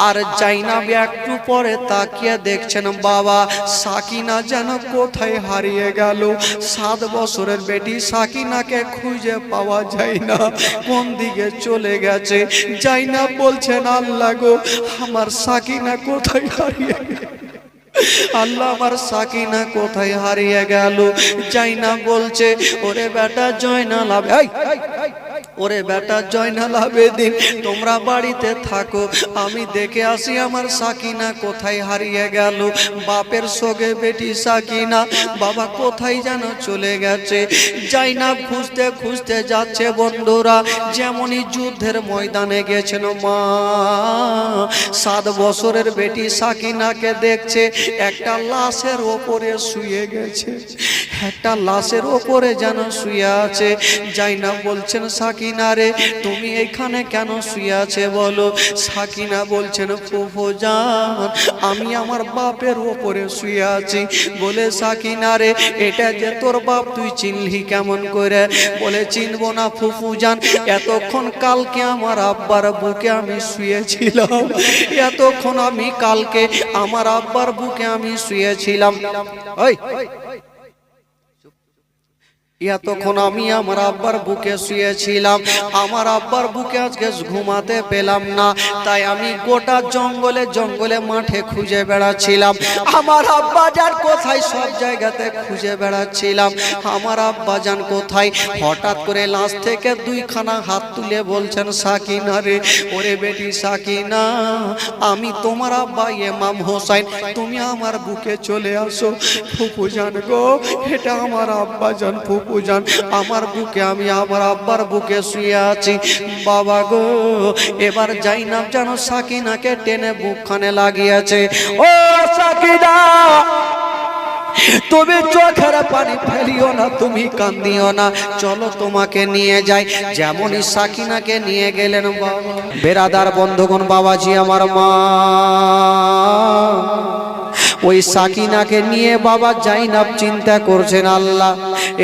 আর জাইনাব একটু পরে তাকিয়ে দেখছেন বাবা সাকিনা যেন কোথায় হারিয়ে গেল। 7 বছরের বেটি সাকিনাকে খুঁজে পাওয়া যায় না, কোন দিকে চলে গেছে। জাইনাব বলছেন আল্লাহ গো, আমার সাকিনা কোথায় হারিয়ে গেল, আল্লাহ আমার সাকিনা কোথায় হারিয়ে গেল। জাইনাব বলছে ওরে বেটা জয়নাল আবেদিন, ওরে বেটা জয়নাল আবেদিন, তোমরা বাড়িতে থাকো, আমি দেখে আসি আমার সাকিনা কোথায় হারিয়ে গেল। বাপের সঙ্গে বেটি সাকিনা বাবা কোথায় যেন চলে গেছে। জাইনাব খুঁজতে খুঁজতে যাচ্ছে বন্ধুরা, যেমনই যুদ্ধের ময়দানে গেছেন মা 7 বছরের বেটি সাকিনাকে দেখছে একটা লাশের ওপরে শুয়ে গেছে। একটা লাশের ওপরে যেন শুয়ে আছে। জাইনাব বলছেন সাকিনা রে তুমি এখানে কেন শুয়ে আছে বলো? সাকিনা বলছেন ফুফুজান আমি আমার বাপের ওপরে শুয়ে আছি। বলে সাকিনা রে এটা যে তোর বাপ তুই চিনলি কেমন করে? বলে চিনবো না ফুফুজান, এতক্ষণ কালকে আমার আব্বার বুকে আমি শুয়েছিলাম, এতক্ষণ আমি কালকে আমার আব্বার বুকে আমি শুয়েছিলাম। ওই এতক্ষণ আমি আমার আব্বার বুকে শুয়েছিলাম, আমার আব্বার বুকে আজকে ঘুমাতে পেলাম না, তাই আমি গোটা জঙ্গলে জঙ্গলে মাঠে খুঁজে বেড়াচ্ছিলাম আমার আব্বা জান কোথায়, সব জায়গাতে খুঁজে বেড়াচ্ছিলাম আমার আব্বা জান কোথায়। হঠাৎ করে লাশ থেকে দুইখানা হাত তুলে বলছেন সাকিনা রে, ওরে বেটি সাকিনা আমি তোমার আব্বা ইমাম হোসেন, তুমি আমার বুকে চলে আসো। ফুফুজান গো এটা আমার আব্বা জান, ফুফুজান আমার বুকে আমি আমার আব্বার বুকে শুয়ে আছি। বাবা গো এবার জাইনাব যেন সাকিনাকে টেনে বুকখানে লাগিয়েছে। ও সাকিনা তুমি চোখের পানি ফেলিও না, তুমি কান্দিও না, চলো তোমাকে নিয়ে যাই। যেমনই সাকিনাকে নিয়ে গেলেন বাবা, বেরাদার বন্ধুগণ বাবাজি আমার মা ওই সাকিনাকে নিয়ে বাবা জাইনাব চিন্তা করছেন আল্লাহ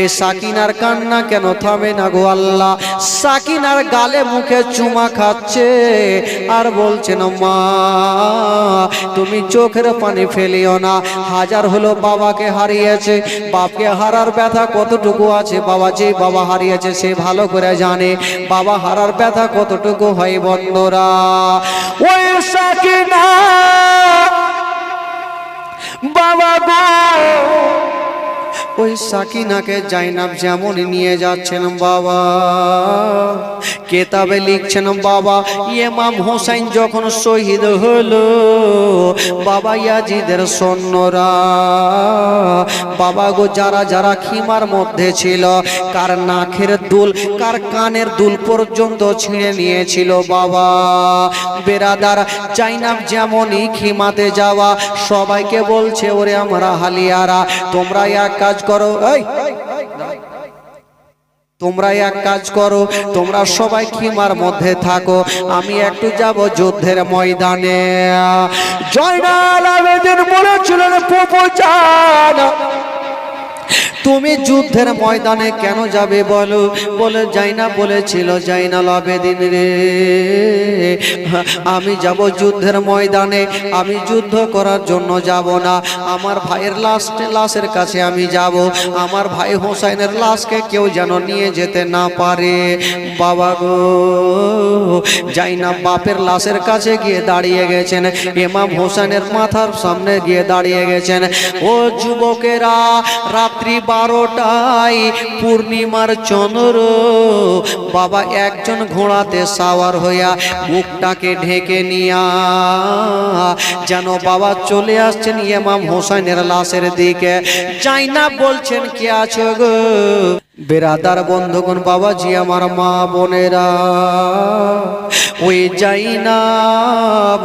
এই সাকিনার কান্না কেন থামে না গো আল্লাহ। সাকিনার গালে মুখে চুমা খাচ্ছে আর বলছেন মা তুমি চোখের পানি ফেলিও না। হাজার হলো বাবাকে হারিয়েছে, বাপকে হারার ব্যথা কতটুকু আছে বাবা, যে বাবা হারিয়েছে সে ভালো করে জানে বাবা হারার ব্যথা কতটুকু হয় বন্ধুরা। ওই সাকিনা বাবা গো ওই সাকিনাকে জাইনাব যেমন নিয়ে যাচ্ছেন বাবা, কেতাবে লিখছেন বাবা ইমাম হোসেন যখন শহীদ হলো বাবা ইয়াজিদের সৈন্যরা বাবা গো যারা যারা খিমার মধ্যে ছিল কার নাকের দুল কার কানের দুল পর্যন্ত ছিঁড়ে নিয়েছিল বাবা। বেরাদার জাইনাব যেমনই খিমাতে যাওয়া সবাইকে বলছে ওরে আমরা হালিয়ারা তোমরা এক কাজ করো, এই তোমরা এক কাজ করো তোমরা সবাই খিমার মধ্যে থাকো, আমি একটু যাব যুদ্ধের ময়দানে। জয়নাল আবেদিন বলেছিলেন ফুফুজান তুমি যুদ্ধের ময়দানে কেন যাবে বলো? বলে জাইনাব বলেছিল জাইনাল আবেদিন রে আমি যাব যুদ্ধের ময়দানে, আমি যুদ্ধ করার জন্য যাব না, আমার ভাইয়ের লাশের কাছে আমি যাব, আমার ভাই হোসেনের লাশকে কেউ যেন নিয়ে যেতে না পারে। বাবা গো জাইনাব বাপের লাশের কাছে গিয়ে দাঁড়িয়ে গেছেন, ইমাম হোসেনের মাথার সামনে গিয়ে দাঁড়িয়ে গেছেন। ও যুবকেরা রাত্রি 12টায় পূর্ণিমার চন্দ্র বাবা একজন ঘোড়াতে সাওয়ার হইয়া মুখটাকে ঢেকে নিয়া যেন বাবা চলে আসছেন ইমাম হোসেনের লাশের দিকে। জাইনাব বলছেন কে আছো গো? বেরাদার বন্ধুগণ বাবাজি আমার মা বোনেরা ওই জাইনাব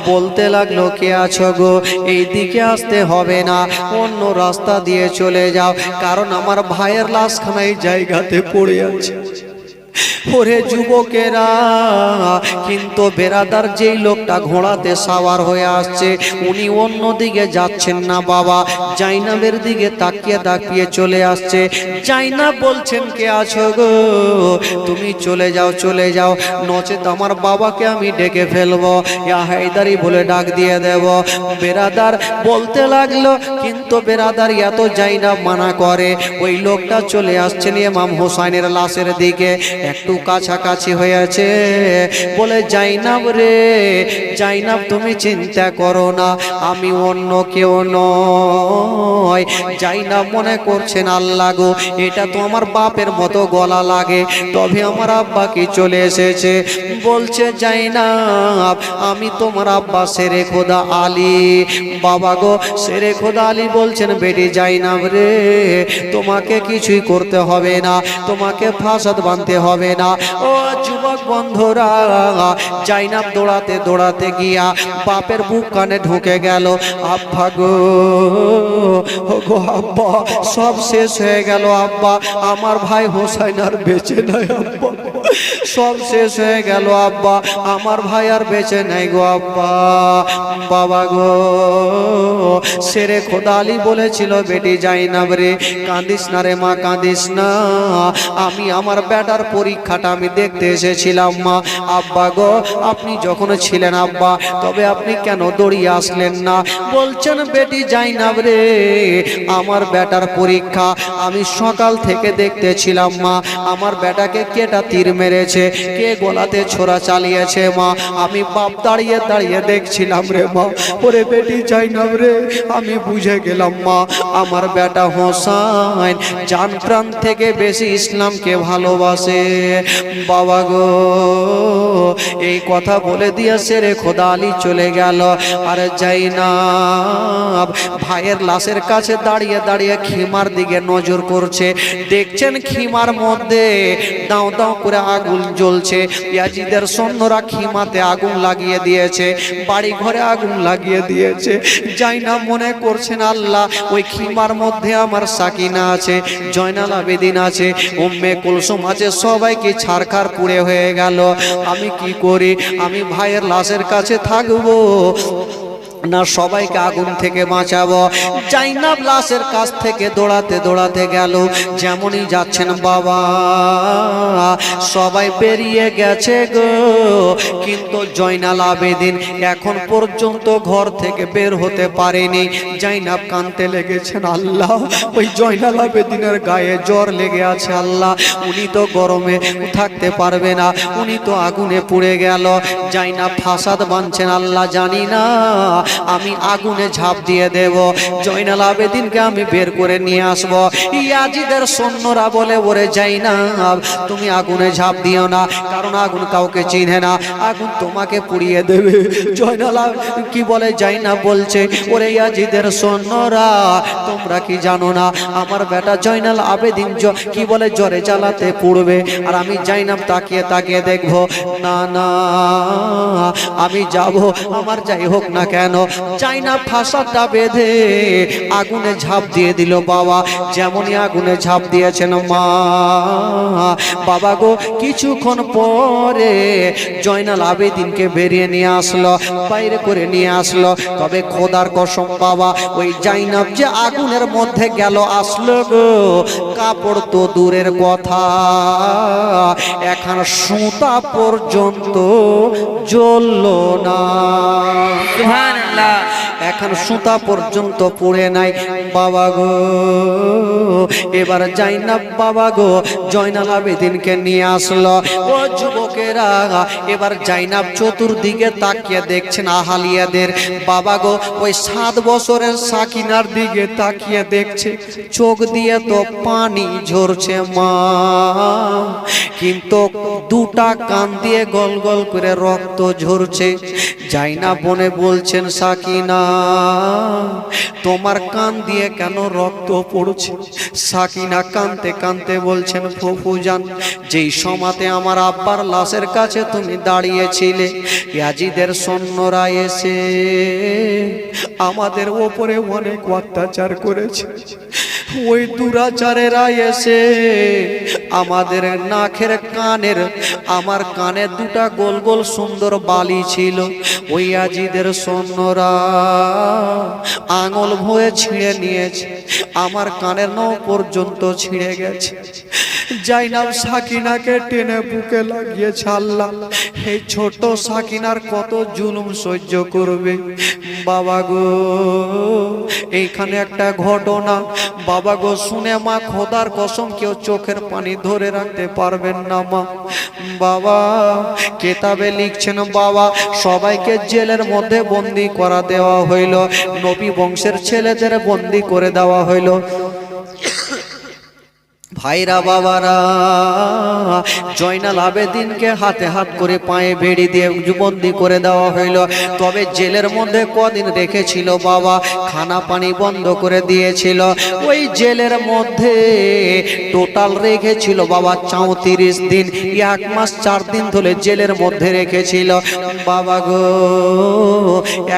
বলতে লাগলো কে আছো গো? এই দিকে আসতে হবে না, অন্য রাস্তা দিয়ে চলে যাও, কারণ আমার ভাইয়ের লাশখানা এই জায়গাতে পড়ে আছে। ওরে যুবকেরা কিন্তু বেরাদার যেই লোকটা ঘোড়াতে সাওয়ার হয়ে আসছে উনি অন্য দিকে যাচ্ছেন না বাবা, জাইনাবের দিকে তাকিয়ে তাকিয়ে চলে আসছে। জাইনাব বলছেন কে আছো গো? তুমি চলে যাও চলে যাও, নচেত আমার বাবাকে আমি ডেকে ফেলবো, ইয়া হায়দারি বলে ডাক দিয়ে দেব। বেরাদার বলতে লাগলো কিন্তু বেরাদার এত জাইনাব মানা করে। ওই লোকটা চলে আসছেন ইমাম হোসেনের লাশের দিকে, একটু কাছাকাছি হয়েছে বলে জাইনাব রে জাইনাব তুমি চিন্তা করো না, আমি অন্য কেউ নয়। জাইনাব মনে করছেন আল্লাহ গো এটা তো আমার বাপের মতো গলা লাগে, তবে আমার আব্বা কি চলে এসেছে। বলছে জাইনাব আমি তোমার আব্বা শেরে খোদা আলী। বাবা গো শেরে খোদা আলী বলছেন বেটি জাইনাব রে তোমাকে কিছুই করতে হবে না, তোমাকে ফাসাদ বাঁধতে হবে না। ও যুবক বন্ধুরা, জাইনাব দৌড়াতে দৌড়াতে গিয়া বাপের বুক কানে ঢুকে গেল। আব্বা গো, গো আব্বা, সব শেষ হয়ে গেল আব্বা, আমার ভাই হোসেন আর বেঁচে নাই আব্বা, সব শেষ হয়ে গেল আব্বা, আমার ভাই আর বেঁচে নাই গো আব্বা। বাবা গো, শেরে খোদা আলী বলেছিল, বেটি জাইনাব রে, কাঁদিস না রে মা, কাঁদিস না, আমি আমার বেটার পরীক্ষাটা আমি দেখতে এসেছিলাম মা। আব্বা গো, আপনি যখন ছিলেন আব্বা, তবে আপনি কেন দৌড়িয়ে আসলেন না? বলছেন, বেটি জাইনাব রে, আমার বেটার পরীক্ষা আমি সকাল থেকে দেখতেছিলাম মা, আমার বেটাকে কেটা তীর মেরেছে, কে গলাতে ছোরা চালিয়েছে মা, আমি বাপ দাঁড়িয়ে দাঁড়িয়ে দেখছিলাম রে মা। ওরে বেটি জাইনাব রে, আমি বুঝে গেলাম মা, আমার বেটা হোসেন জান প্রাণ থেকে বেশি ইসলামকে ভালোবাসে। বাবা গো, এই কথা বলে দিয়েছে রে খোদা আলী চলে গেল। আর জাইনাব ভাইয়ের লাশের কাছে দাঁড়িয়ে দাঁড়িয়ে খিমার দিকে নজর করছে। দেখছেন খিমার মধ্যে দাও দাও করে আগুন জ্বলছে। ইয়াজিদের সৈন্যরা খিমাতে আগুন লাগিয়ে দিয়েছে, বাড়ি ঘরে আগুন লাগিয়ে দিয়েছে। জাইনাব মনে করছেন, আল্লাহ, ওই খিমার মধ্যে আমার সাকিনা আছে, জয়নাল আবেদিন আছে, উম্মে কুলসুম আছে, সবাইকে ছারখার পুড়ে হয়ে গেল। আমি কি করি? আমি ভাইয়ের লাশের কাছে থাকবো না সবাইকে আগুন থেকে বাঁচাবো? জাইনাব লাশের কাছ থেকে দৌড়াতে দৌড়াতে গেল। যেমনই যাচ্ছেন বাবা, সবাই বেরিয়ে গেছে গো, কিন্তু জয়নাল আবেদিন এখন পর্যন্ত ঘর থেকে বের হতে পারেনি। জাইনাব কাঁদতে লেগেছেন, আল্লাহ, ওই জয়নাল আবেদিনের গায়ে জ্বর লেগে আছে আল্লাহ, উনি তো গরমে থাকতে পারবে না, উনি তো আগুনে পুড়ে গেল। জাইনাব ফাসাদ বাঁধছেন, আল্লাহ, জানি না, আমি আগুনে ঝাঁপ দিয়ে দেব, জয়নাল আবেদিনকে আমি বের করে নিয়ে আসব। ইয়াজিদের সৈন্যরা বলে, ওরে জাইনাব, তুমি আগুনে ঝাঁপ দিও না, কারণ আগুন কাউকে চিনে না, আগুন তোমাকে পুড়িয়ে দেবে। জয়নাল কি বলে? জাইনাব বলছে, ওরে ইয়াজিদের সৈন্যরা, তোমরা কি জানো না আমার বেটা জয়নাল আবেদিন কি বলে জ্বরে জ্বালাতে পুড়বে, আর আমি জাইনাব তাকিয়ে তাকিয়ে দেখবো? না না, আমি যাব, আমার যাই হোক না কেন। জাইনাব ফাঁসাটা বেঁধে আগুনে ঝাঁপ দিয়ে দিল। বাবা যেমনই আগুনে ঝাঁপ দিয়েছেন মা, বাবা গো, কিছুক্ষণ পরে জয়নাল আবেদিনকে বেরিয়ে নিয়ে আসলো, বাইরে করে নিয়ে আসলো। তবে খোদার কসম বাবা, ওই জাইনাব যে আগুনের মধ্যে গেল আসলো গো, কাপড় তো দূরের কথা, এখন সুতা পর্যন্ত জ্বললো না। সুবহানাল্লাহ, এখন সুতা পর্যন্ত পুড়ে নাই। বাবা গো, এবার জাইনাব বাবা গো জয়নাল আবেদিনকে নিয়ে আসলো। ও যুবকেরা, এবার জাইনাব চতুর্দিকে তাকিয়ে দেখছেন আহালিয়াদের। বাবা গো, ওই 7 বছরের সাকিনার দিকে তাকিয়ে দেখছে, চোখ দিয়ে তো পানি ঝরছে মা, কিন্তু দুটা কান দিয়ে গল গল করে রক্ত ঝরছে। জাইনাব মনে বলছেন, সাকিনা, তোমার কান দিয়ে কেন রক্ত পড়ছে? সাকিনা কানতে কানতে বলছেন, ফুফুজান, যেই সময়তে আমার আব্বার লাশের কাছে তুমি দাঁড়িয়েছিলে, ইয়াজিদের সৈন্যরা এসে আমাদের ওপরে অনেক অত্যাচার করেছে। ওই দুরাচারেরা এসে আমাদের নাকের কানের, আমার কানে দুটা গোল গোল সুন্দর বালি ছিল, ওই ইয়াজিদের সৈন্যরা আঙুল ভয়ে ছিঁড়ে নিয়েছে, আমার কানের নখ পর্যন্ত ছিঁড়ে গেছে। জাইনাব সাকিনাকে টেনে বুকে লাগিয়েছে। আল্লাহ, এই ছোট সাকিনার কত জুলুম সহ্য করবে? বাবা গো, এইখানে একটা ঘটনা বাবা গো শুনে মা, খোদার কসম কেউ চোখের পানি ধরে রাখতে পারবেন না মা। বাবা কেতাবে লিখছেন, বাবা সবাইকে জেলের মধ্যে বন্দি করা দেওয়া হইল, নবী বংশের ছেলেদের বন্দি করে দেওয়া হইল। ভাইরা বাবারা, জয়নাল আবেদিনকে হাতে হাত করে পায়ে বেড়ি দিয়ে বন্দি করে দেওয়া হইল। তবে জেলের মধ্যে কদিন রেখেছিল বাবা, খানা পানি বন্ধ করে দিয়েছিল। ওই জেলের মধ্যে টোটাল রেখেছিল বাবা 34 দিন, 1 মাস 4 দিন ধরে জেলের মধ্যে রেখেছিল। বাবা গো,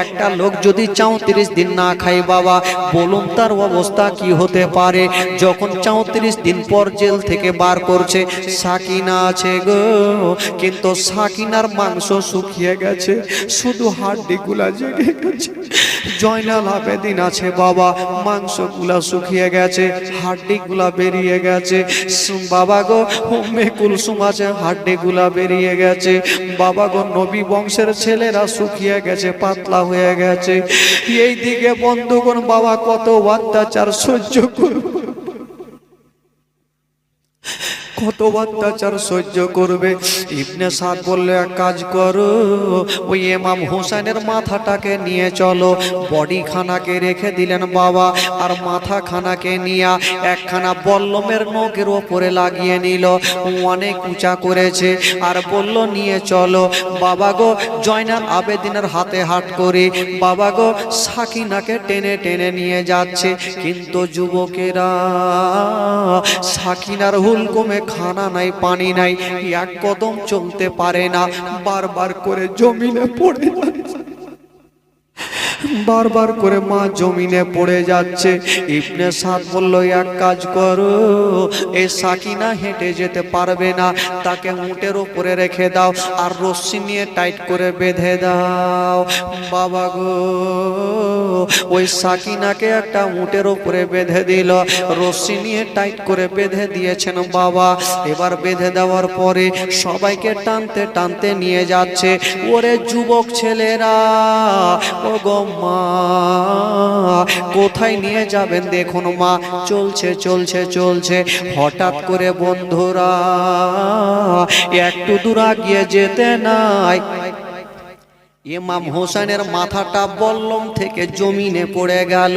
একটা লোক যদি 34 দিন না খায় বাবা, বলুন তার অবস্থা কি হতে পারে। যখন 34 দিন পর জেল থেকে বার করছে, সাকিনা আছে গো, কিন্তু সাকিনার মাংস শুকিয়ে গেছে, শুধু হাড্ডিগুলা জেগে গেছে। জয়নাল আবেদিন আছে বাবা, মাংসগুলা শুকিয়ে গেছে, হাড্ডিগুলা বেরিয়ে গেছে। বাবা গো, উম্মে কুলসুম আছে, হাড্ডিগুলা বেরিয়ে গেছে। বাবা গো, নবী বংশের ছেলেরা শুকিয়ে গেছে, পাতলা হয়ে গেছে। এই দিকে বন্ধুগণ বাবা কত অত্যাচার সহ্য করবে, কত অত্যাচার সহ্য করবে। ইবনে সাদ বললে, এক কাজ করো, ওই ইমাম হোসেনের মাথাটাকে নিয়ে চলো। বডি খানাকে রেখে দিলেন বাবা, আর মাথা খানাকে নিয়ে একখানা বল্লমের নখের ওপরে লাগিয়ে নিল, অনেক উঁচা করেছে, আর বলল নিয়ে চলো। বাবা গো, জয়নাল আবেদিনের হাতে হাত করে বাবা গো সাকিনাকে টেনে টেনে নিয়ে যাচ্ছে। কিন্তু যুবকেরা, সাকিনার হুলকমে খানা নাই, পানি নাই, এক কদম চলতে পারে না, বারবার করে জমিনে পড়ে যাচ্ছে, বারবার করে মা জমিনে পড়ে যাচ্ছে। ইবনে সাদ বলল, এক কাজ করো, এই সাকিনা হেঁটে যেতে পারবে না, তাকে উটের উপরে রেখে দাও, আর রশ্মি নিয়ে টাইট করে বেঁধে দাও। বাবা গো, ওই সাকিনাকে একটা উটের উপরে বেঁধে দিল, রশ্মি নিয়ে টাইট করে বেঁধে দিয়েছেন বাবা। এবার বেঁধে দেওয়ার পরে সবাইকে টানতে টানতে নিয়ে যাচ্ছে। ওরে যুবক ছেলেরা, ও গো মা, কোথায় নিয়ে যাবেন দেখুন মা। চলছে চলছে চলছে, হঠাৎ করে বন্ধুরা একটু দূর আগিয়ে যেতে নাই, ইমাম হোসেনের মাথাটা বল্লম থেকে জমিনে পড়ে গেল।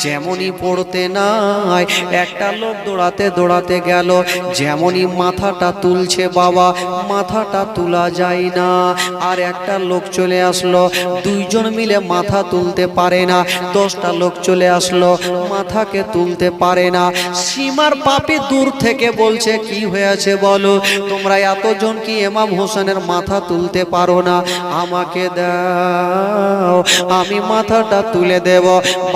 যেমনই পড়তে নাই, একটা লোক দৌড়াতে দৌড়াতে গেল, যেমনই মাথাটা তুলছে বাবা, মাথাটা তোলা যায় না। আর একটা লোক চলে আসলো, দুইজন মিলে মাথা তুলতে পারে না। 10টা লোক চলে আসলো, মাথাকে তুলতে পারে না। সীমার পাপী দূর থেকে বলছে, কি হয়েছে বলো, তোমরা এতজন কি ইমাম হোসেনের মাথা তুলতে পারো না? আমাকে দাও, আমি মাথাটা তুলে দেব।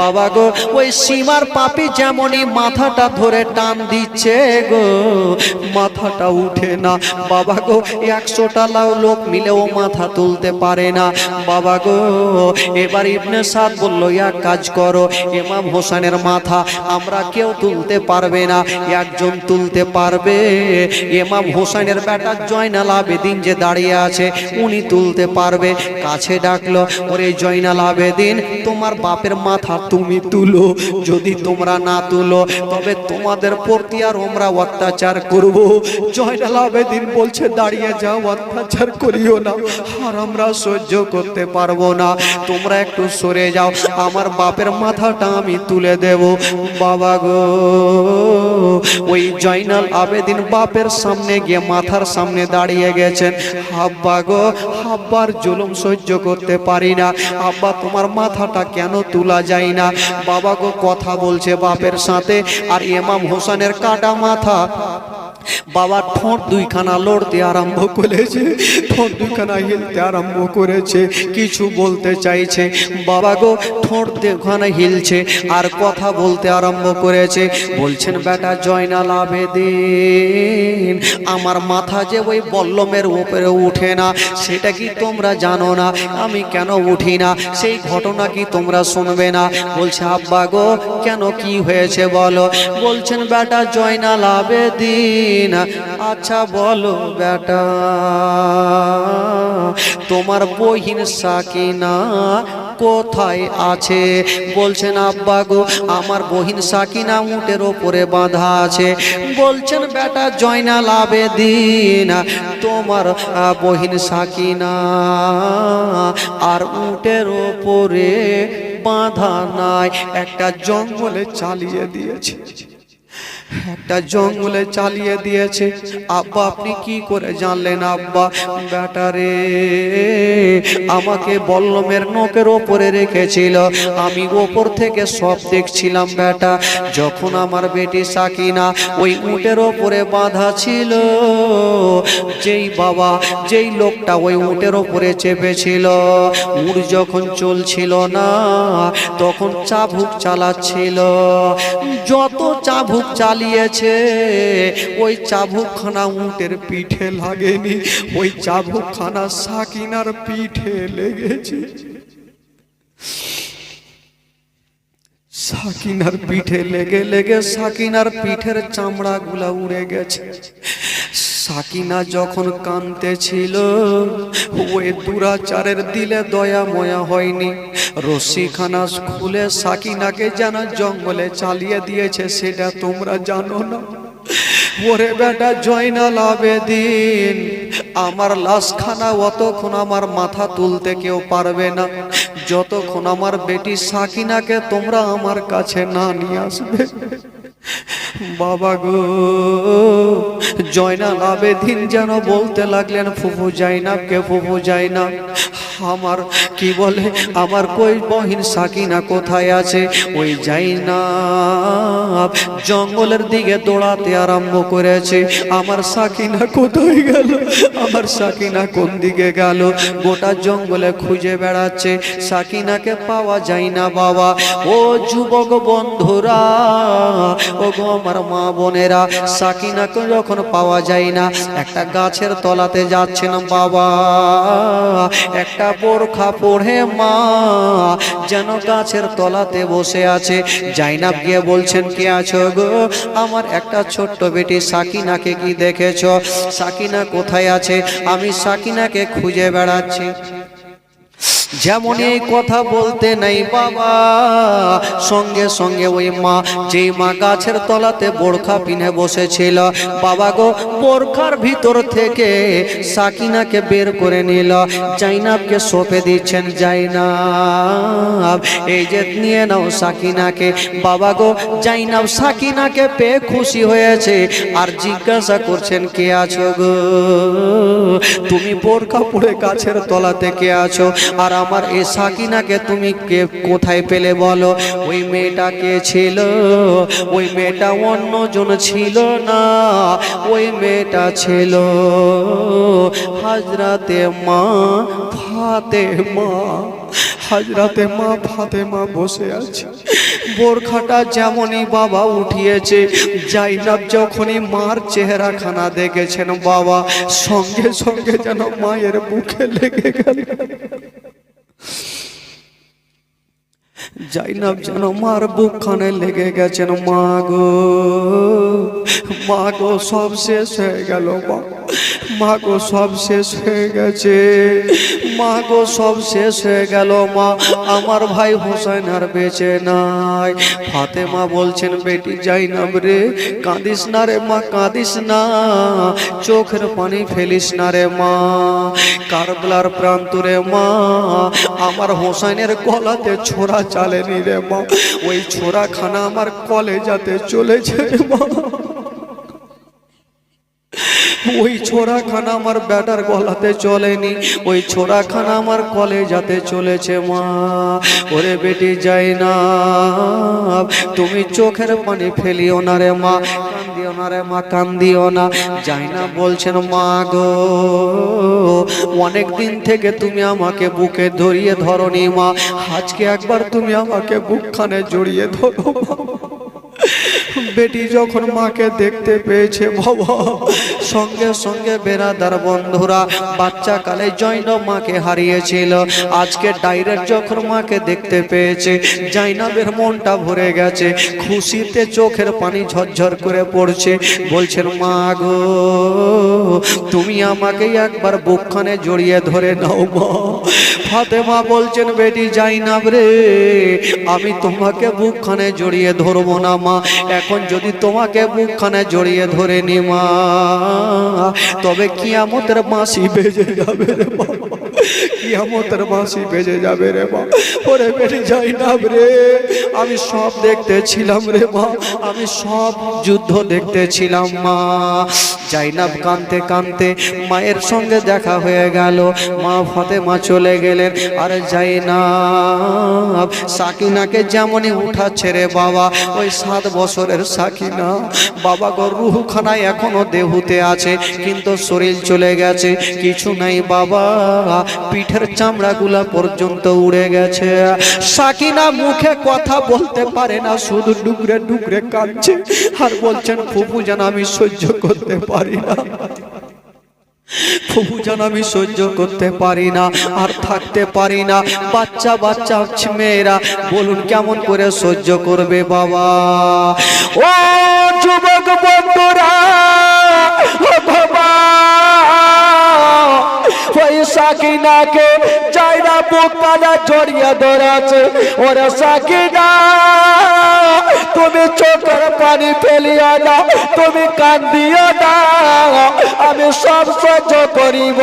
বাবা গো, ওই সীমার পাপী যেমনই মাথাটা ধরে টান দিচ্ছে গো, মাথাটা উঠে না। বাবা গো, 100টা লোক মিলেও মাথা তুলতে পারে না। বাবা গো, এবার ইবনে সাদ বলল, এক কাজ করো, ইমাম হোসেনের মাথা আমরা কেউ তুলতে পারবে না, একজন তুলতে পারবে। ইমাম হোসেনের বেটা জয়নাল আবেদিন যে দাঁড়িয়ে আছে, উনি তুলতে পারবে। কাছে ডাকলো, ওরে জয়নাল আবেদিন, তোমার বাপের মাথা তুমি তুলো, যদি তোমরা না তুলো তবে তোমাদের প্রতি আর আমরা অত্যাচার করব। জয়নাল আবেদিন বলছে, দাঁড়িয়ে যাও, অত্যাচার করিও না, আর আমরা সহ্য করতে পারবো না, তোমরা একটু সরে যাও, আমার বাপের মাথাটা আমি তুলে দেব। বাবা গো, ওই জয়নাল আবেদিন বাপের সামনে গিয়ে মাথার সামনে দাঁড়িয়ে গেছেন। আব্বা গো, আব্বার জুলুম সহ্য করতে পারি না, আব্বা তোমার মাথাটা কেন তোলা যায় না? বাবা গো, কথা বলছে বাপের সাথে, আর ইমাম হোসেনের কাটা মাথা বাবা ঠোঁট দুইখানা লড়তে আরম্ভ করেছে, ঠোঁট দুইখানা হিলতে আরম্ভ করেছে, কিছু বলতে চাইছে। বাবা গো, ঠোঁট দুইখানা হিলছে আর কথা বলতে আরম্ভ করেছে। বলছেন, বেটা জয়নাল আবেদিন, আমার মাথা যে ওই বল্লমের উপরে উঠে না, সেটা কি তোমরা জানো না? আমি কেন উঠি না, সেই ঘটনা কি তোমরা শুনবে না? বলছে, আব্বা গো, কেন, কি হয়েছে বলো? বলছেন, বেটা জয়নাল আবেদিন, আচ্ছা বলো বেটা, তোমার বহিন সাকিনা কোথায় আছে? বলছেন, আব্বা গো, আমার বহিন সাকিনা উটের ওপরে বাঁধা আছে। বলছেন, বেটা জয়নাল আবেদিন, তোমার বহিন সাকিনা আর উটের ওপরে বাঁধা নাই, একটা জঙ্গলে চালিয়ে দিয়েছে। একটা জঙ্গলে চালিয়ে দিয়েছে। আব্বা আপনি কি করে জানলেন আব্বা? বেটারে আমাকে বল্লমের নখের ওপরে রেখেছিল, আমি ওপর থেকে সব দেখছিলাম বেটা। যখন আমার বেটি সাকিনা ওই উটের ওপরে বাঁধা ছিল, যেই বাবা যেই লোকটা ওই উটের ওপরে চেপেছিল, উট যখন চলছিল না তখন চাবুক চালাচ্ছিল। যত চাবুক চালিয়েছে ওই চাবুকখানা উটের পিঠে লাগেনি, ওই চাবুকখানা সাকিনার পিঠে লেগেছে। সাকিনার পিঠে লেগে লেগে সাকিনার পিঠের চামড়া গুলা উড়ে গেছে। সাকিনা যখন কাঁদতেছিল, ওই দুরাচারের দিলে দয়া ময়া হয়নি। রশিখানা খুলে সাকিনাকে যেন জঙ্গলে চালিয়ে দিয়েছে, সেটা তোমরা জানো না। ওরে বেটা জয়নাল আবেদিন, আমার লাশখানা অতক্ষণ আমার মাথা তুলতে কেউ পারবে না যতক্ষণ আমার বেটি সাকিনাকে তোমরা আমার কাছে না নিয়ে আসবে। বাবা গো, জয়নাল আবেদিন যেন বলতে লাগলেন, ফুফু জাইনাবকে, ফুফু জাইনাব আমার কি বলে আমার কই বহিন সাকিনা কোথায় আছে? ওই জাইনাব জঙ্গলের দিকে দৌড়াতে আরম্ভ করেছে। আমার সাকিনা কোথায় গেল? আমার সাকিনা কোন দিকে গেল? গোটা জঙ্গলে খুঁজে বেড়াচ্ছে, সাকিনাকে পাওয়া যায় না বাবা। ও যুবক বন্ধুরা, ও গো আমার মা বোনেরা, সাকিনাকে যখন পাওয়া যায় না, একটা গাছের তলাতে যাচ্ছেন বাবা। একটা বোরখা পরে মা যেন গাছের তলাতে বসে আছে। জাইনাব গিয়ে বলছেন, কে আছো গো? আমার একটা ছোট্ট বেটি সাকিনাকে কি দেখেছো? সাকিনা কোথায় আছে? আমি সাকিনাকে খুঁজে বেড়াচ্ছি। যেমন এই কথা বলতে নাই বাবা, সঙ্গে সঙ্গে ওই মা, যেই মা গাছের তলাতে বোরখা পিনে বসেছিল, বাবা গো বোরখার ভিতর থেকে সাকিনাকে বের করে নিল, জাইনাবকে সঁপে দিচ্ছেন। জাইনাব এই যে নিয়ে নাও সাকিনাকে। বাবা গো জাইনাব সাকিনাকে পেয়ে খুশি হয়েছে, আর জিজ্ঞাসা করছেন, কে আছো গো? তুমি বোরখা পরে গাছের তলাতে কে আছো? আর আমার এই সাকিনাকে তুমি কে কোথায় পেলে বলো? ওই মেয়েটা কে ছিল? ওই মেয়েটা অন্যজন ছিল না, ওই মেয়েটা ছিল হযরতে মা ফাতেমা। হযরতে মা ফাতেমা বসে আছে, বোরখাটা যেমনই বাবা উঠিয়েছে, জাইনাব যখনই মার চেহারাখানা দেখেছেন বাবা, সঙ্গে সঙ্গে যেন মায়ের বুকে লেগে গেল। জাইনাব যেন মার বুকখানে লেগে গেছেন। মা গো, মা গো সব শেষ হয়ে গেল মা, মা গো সব শেষ হয়ে গেছে, মা গো সব শেষ হয়ে গেল মা, আমার ভাই হোসেন আর বেঁচে নাই। ফাতেমা বলছেন, বেটি জাইনাব রে, কাঁদিস না রে মা, কাঁদিস না, চোখের পানি ফেলিস না রে মা। কারবালার প্রান্তরে মা, আমার হোসেনের গলাতে ছোরা চালেনি রে মা, ওই ছোরা খানা আমার কলেজাতে চলেছে রে মা। ওই ছোরাখানা আমার বেটার গলাতে চলেনি, ওই ছোরাখানা আমার কলেজাতে চলেছে মা। ওরে বেটি জাইনাব, তুমি চোখের পানি ফেলিও না রে মা, কান্দিও না রে মা, কান্দিও না। জাইনাব বলছেন, মা গো অনেক দিন থেকে তুমি আমাকে বুকে ধরিয়ে ধরনি মা, আজকে একবার তুমি আমাকে বুকখানে জড়িয়ে ধরো। বেটি যখন মাকে দেখতে পেয়েছে বাবা, সঙ্গে সঙ্গে বেরাদার বন্ধুরা, বাচ্চা কালে জয়নব মাকে হারিয়েছিল, আজকে ডাইরেক্ট যখন মাকে দেখতে পেয়েছে, জাইনাবের মনটা ভরে গেছে, খুশিতে চোখের পানি ঝরঝর করে পড়ছে। বলছেন, মা গো তুমি আমাকে একবার বুকখানে জড়িয়ে ধরে নাও মা। ফাতেমা বলছেন, বেটি জাইনাব রে, আমি তোমাকে বুকখানে জড়িয়ে ধরবো না মা, এখন যদি তোমাকে বুকখানে জড়িয়ে ধরে নি মা, তবে কিয়ামতের বাঁশি বেজে যাবে রে মা। কিয়ামতের বাঁশি বেজে যাবে রে মা। ওরে বেরিয়ে যাই না রে, আমি সব দেখতেছিলাম রে মা, আমি সব যুদ্ধ দেখতেছিলাম মা। জাইনাব কাঁদতে কাঁদতে মায়ের সঙ্গে দেখা হয়ে গেল, মা ফাতেমা চলে গেলেন। আর জাইনাব সাকিনাকে যেমনই উঠাচ্ছে রে বাবা, ওই 7 বছরের সাকিনা বাবা গো রুহখানায় এখনো দেহুতে আছে, কিন্তু শরীর চলে গেছে, কিছু নাই বাবা, পিঠের চামড়াগুলা পর্যন্ত উড়ে গেছে। সাকিনা মুখে কথা বলতে পারে না, শুধু ডুকরে ডুকরে কাঁদছে আর বলছেন ফুফু জান আমি সহ্য করতে পারি না, ফুফু জান আমি সহ্য করতে পারি না, আর থাকতে পারি না। বাচ্চা বাচ্চা মেয়েরা বলুন কেমন করে সহ্য করবে বাবা। ও যুবক বন্ধুরা, ও বাবা, ওই সাকিনাকে চাইনা বুকটা জড়িয়ে ধরেছে। ওরে সাকিনা, তুমি চোখের পানি ফেলিয়া দাও, তুমি কান্দিও না, আমি সব সহ্য করিব,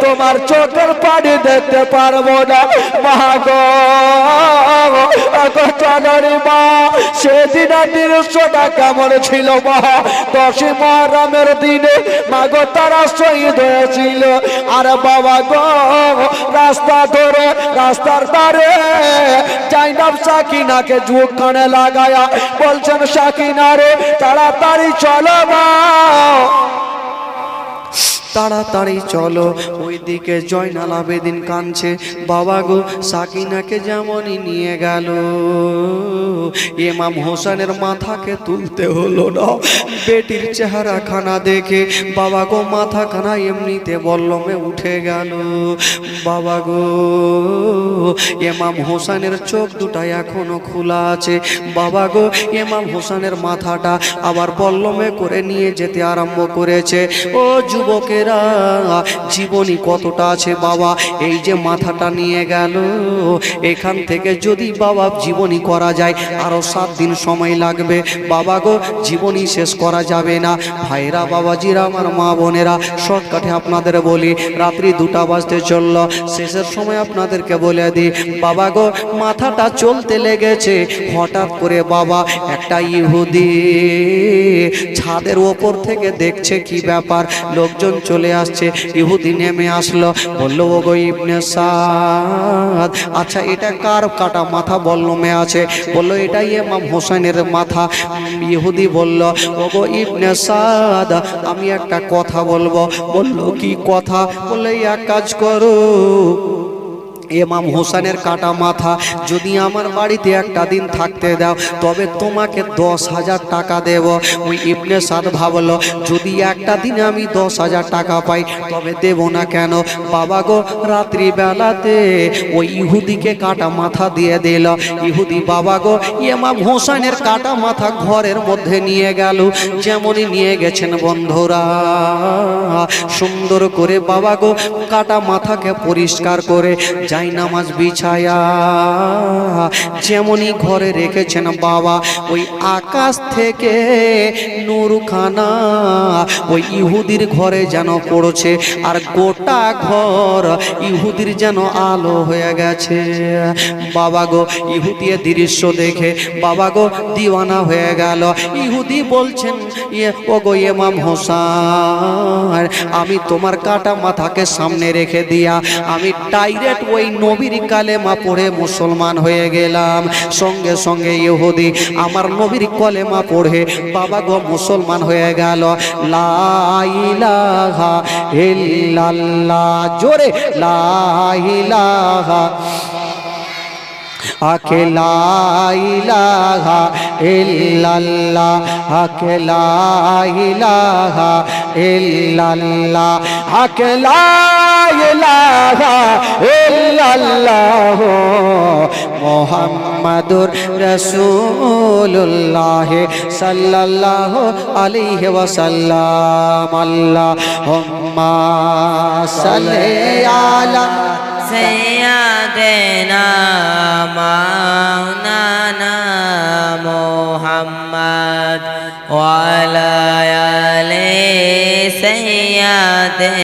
তোমার চোখের পানি দেখতে পারবো না। মা গো, জানি মা সেদিন দৃশ্যটা কেমন ছিল মা। 10 মুহররমের দিনে মা গো তারা শহীদ হয়েছিল। আর বাবা গো রাস্তা ধরে, রাস্তার ধারে জাইনাব সাকিনাকে যুগ কানে লাগায়া বলছেন সাকিনা রে তাড়াতাড়ি চলো মা, তাড়াতাড়ি চলো। ওইদিকে জয়নাল আবেদিন কাঁদছে, বাবা গো সাকিনাকে যেমনই নিয়ে গেল, ইমাম হোসেনের মাথাকে তুলতে হলো না। বেটির চেহারা খানা দেখে বাবা গো মাথা খানা এমনিতে বল্লমে উঠে গেল। বাবা গো ইমাম হোসেনের চোখ দুটা এখনো খোলা আছে। বাবা গো ইমাম হোসেনের মাথাটা আবার বল্লমে করে নিয়ে যেতে আরম্ভ করেছে। ও যুবকের জীবনী কতটা আছে বাবা, এই যে মাথাটা নিয়ে গেল, এখান থেকে যদি বাবা জীবনী করা যায় আরো 7 দিন সময় লাগবে বাবা গো, জীবনী শেষ করা যাবে না। ভাইরা বাবাজিরা আমার মা বোনেরা, শর্টকাটে আপনাদের বলি, রাত্রি 2টা বাজতে চলল, শেষের সময় আপনাদেরকে বলে দিই বাবা গো মাথাটা চলতে লেগেছে। হঠাৎ করে বাবা একটা ইহুদি ছাদের ওপর থেকে দেখছে কি ব্যাপার, লোকজন চলে আসছে। ইহুদি নেমে আসলো, বললো ও গো ইবনে সাদ, আচ্ছা এটা কার কাটা মাথা বল্লমে আছে? বললো এটা ইমাম হোসেনের মাথা। ইহুদি বলল ও গো ইবনে সাদ, আমি একটা কথা বলবো। বললো কি কথা? বললো এক কাজ করো, ইমাম হোসেনের কাটা মাথা যদি আমার বাড়িতে একটা দিন থাকতে দাও তবে তোমাকে 10,000 টাকা দেব। ওই ইবনে সাদ ভাবলো যদি একটা দিনে আমি 10,000 টাকা পাই তবে দেব না কেন। বাবা গো রাত্রি বেলাতে ওই ইহুদিকে কাটা মাথা দিয়ে দিল। ইহুদি বাবা গো ইমাম হোসেনের কাটা মাথা ঘরের মধ্যে নিয়ে গেল। যেমনই নিয়ে গেছেন বন্ধুরা, সুন্দর করে বাবা গো কাটা মাথাকে পরিষ্কার করে নামাজ বিছায়া যেমনই ঘরে রেখেছেন বাবা, ওই আকাশ থেকে নূরখানা ওই ইহুদির ঘরে যেন পড়ছে, আর গোটা ঘর ইহুদির যেন আলো হয়ে গেছে। বাবা গো ইহুদি দৃশ্য দেখে বাবা গো দিওয়ানা হয়ে গেল। ইহুদি বলছেন ও গো ইমাম হোসেন, আমি তোমার কাটা মাথাকে সামনে রেখে দিয়া আমি ডাইরেক্ট ওই নবীর কালেমা পড়ে মুসলমান হয়ে গেলাম। সঙ্গে সঙ্গে ইহুদি আমার নবীর কলেমা পড়ে বাবা গো মুসলমান হয়ে গেল। লা ইলাহা ইল্লাল্লাহ, জোরে লা ইলাহা আকে লা ইলাহা ইল্লাল্লাহ, আকে লা ইলাহা ইল্লাল্লাহ, আকে লা ইলাহা ইল্লাল্লাহ মুহাম্মাদুর রাসূলুল্লাহ সাল্লাল্লাহু আলাইহি ওয়াসাল্লাম। আল্লাহুম্মা সাল্লি আলা
سيدنا مولانا محمد وعلى آل سيدنا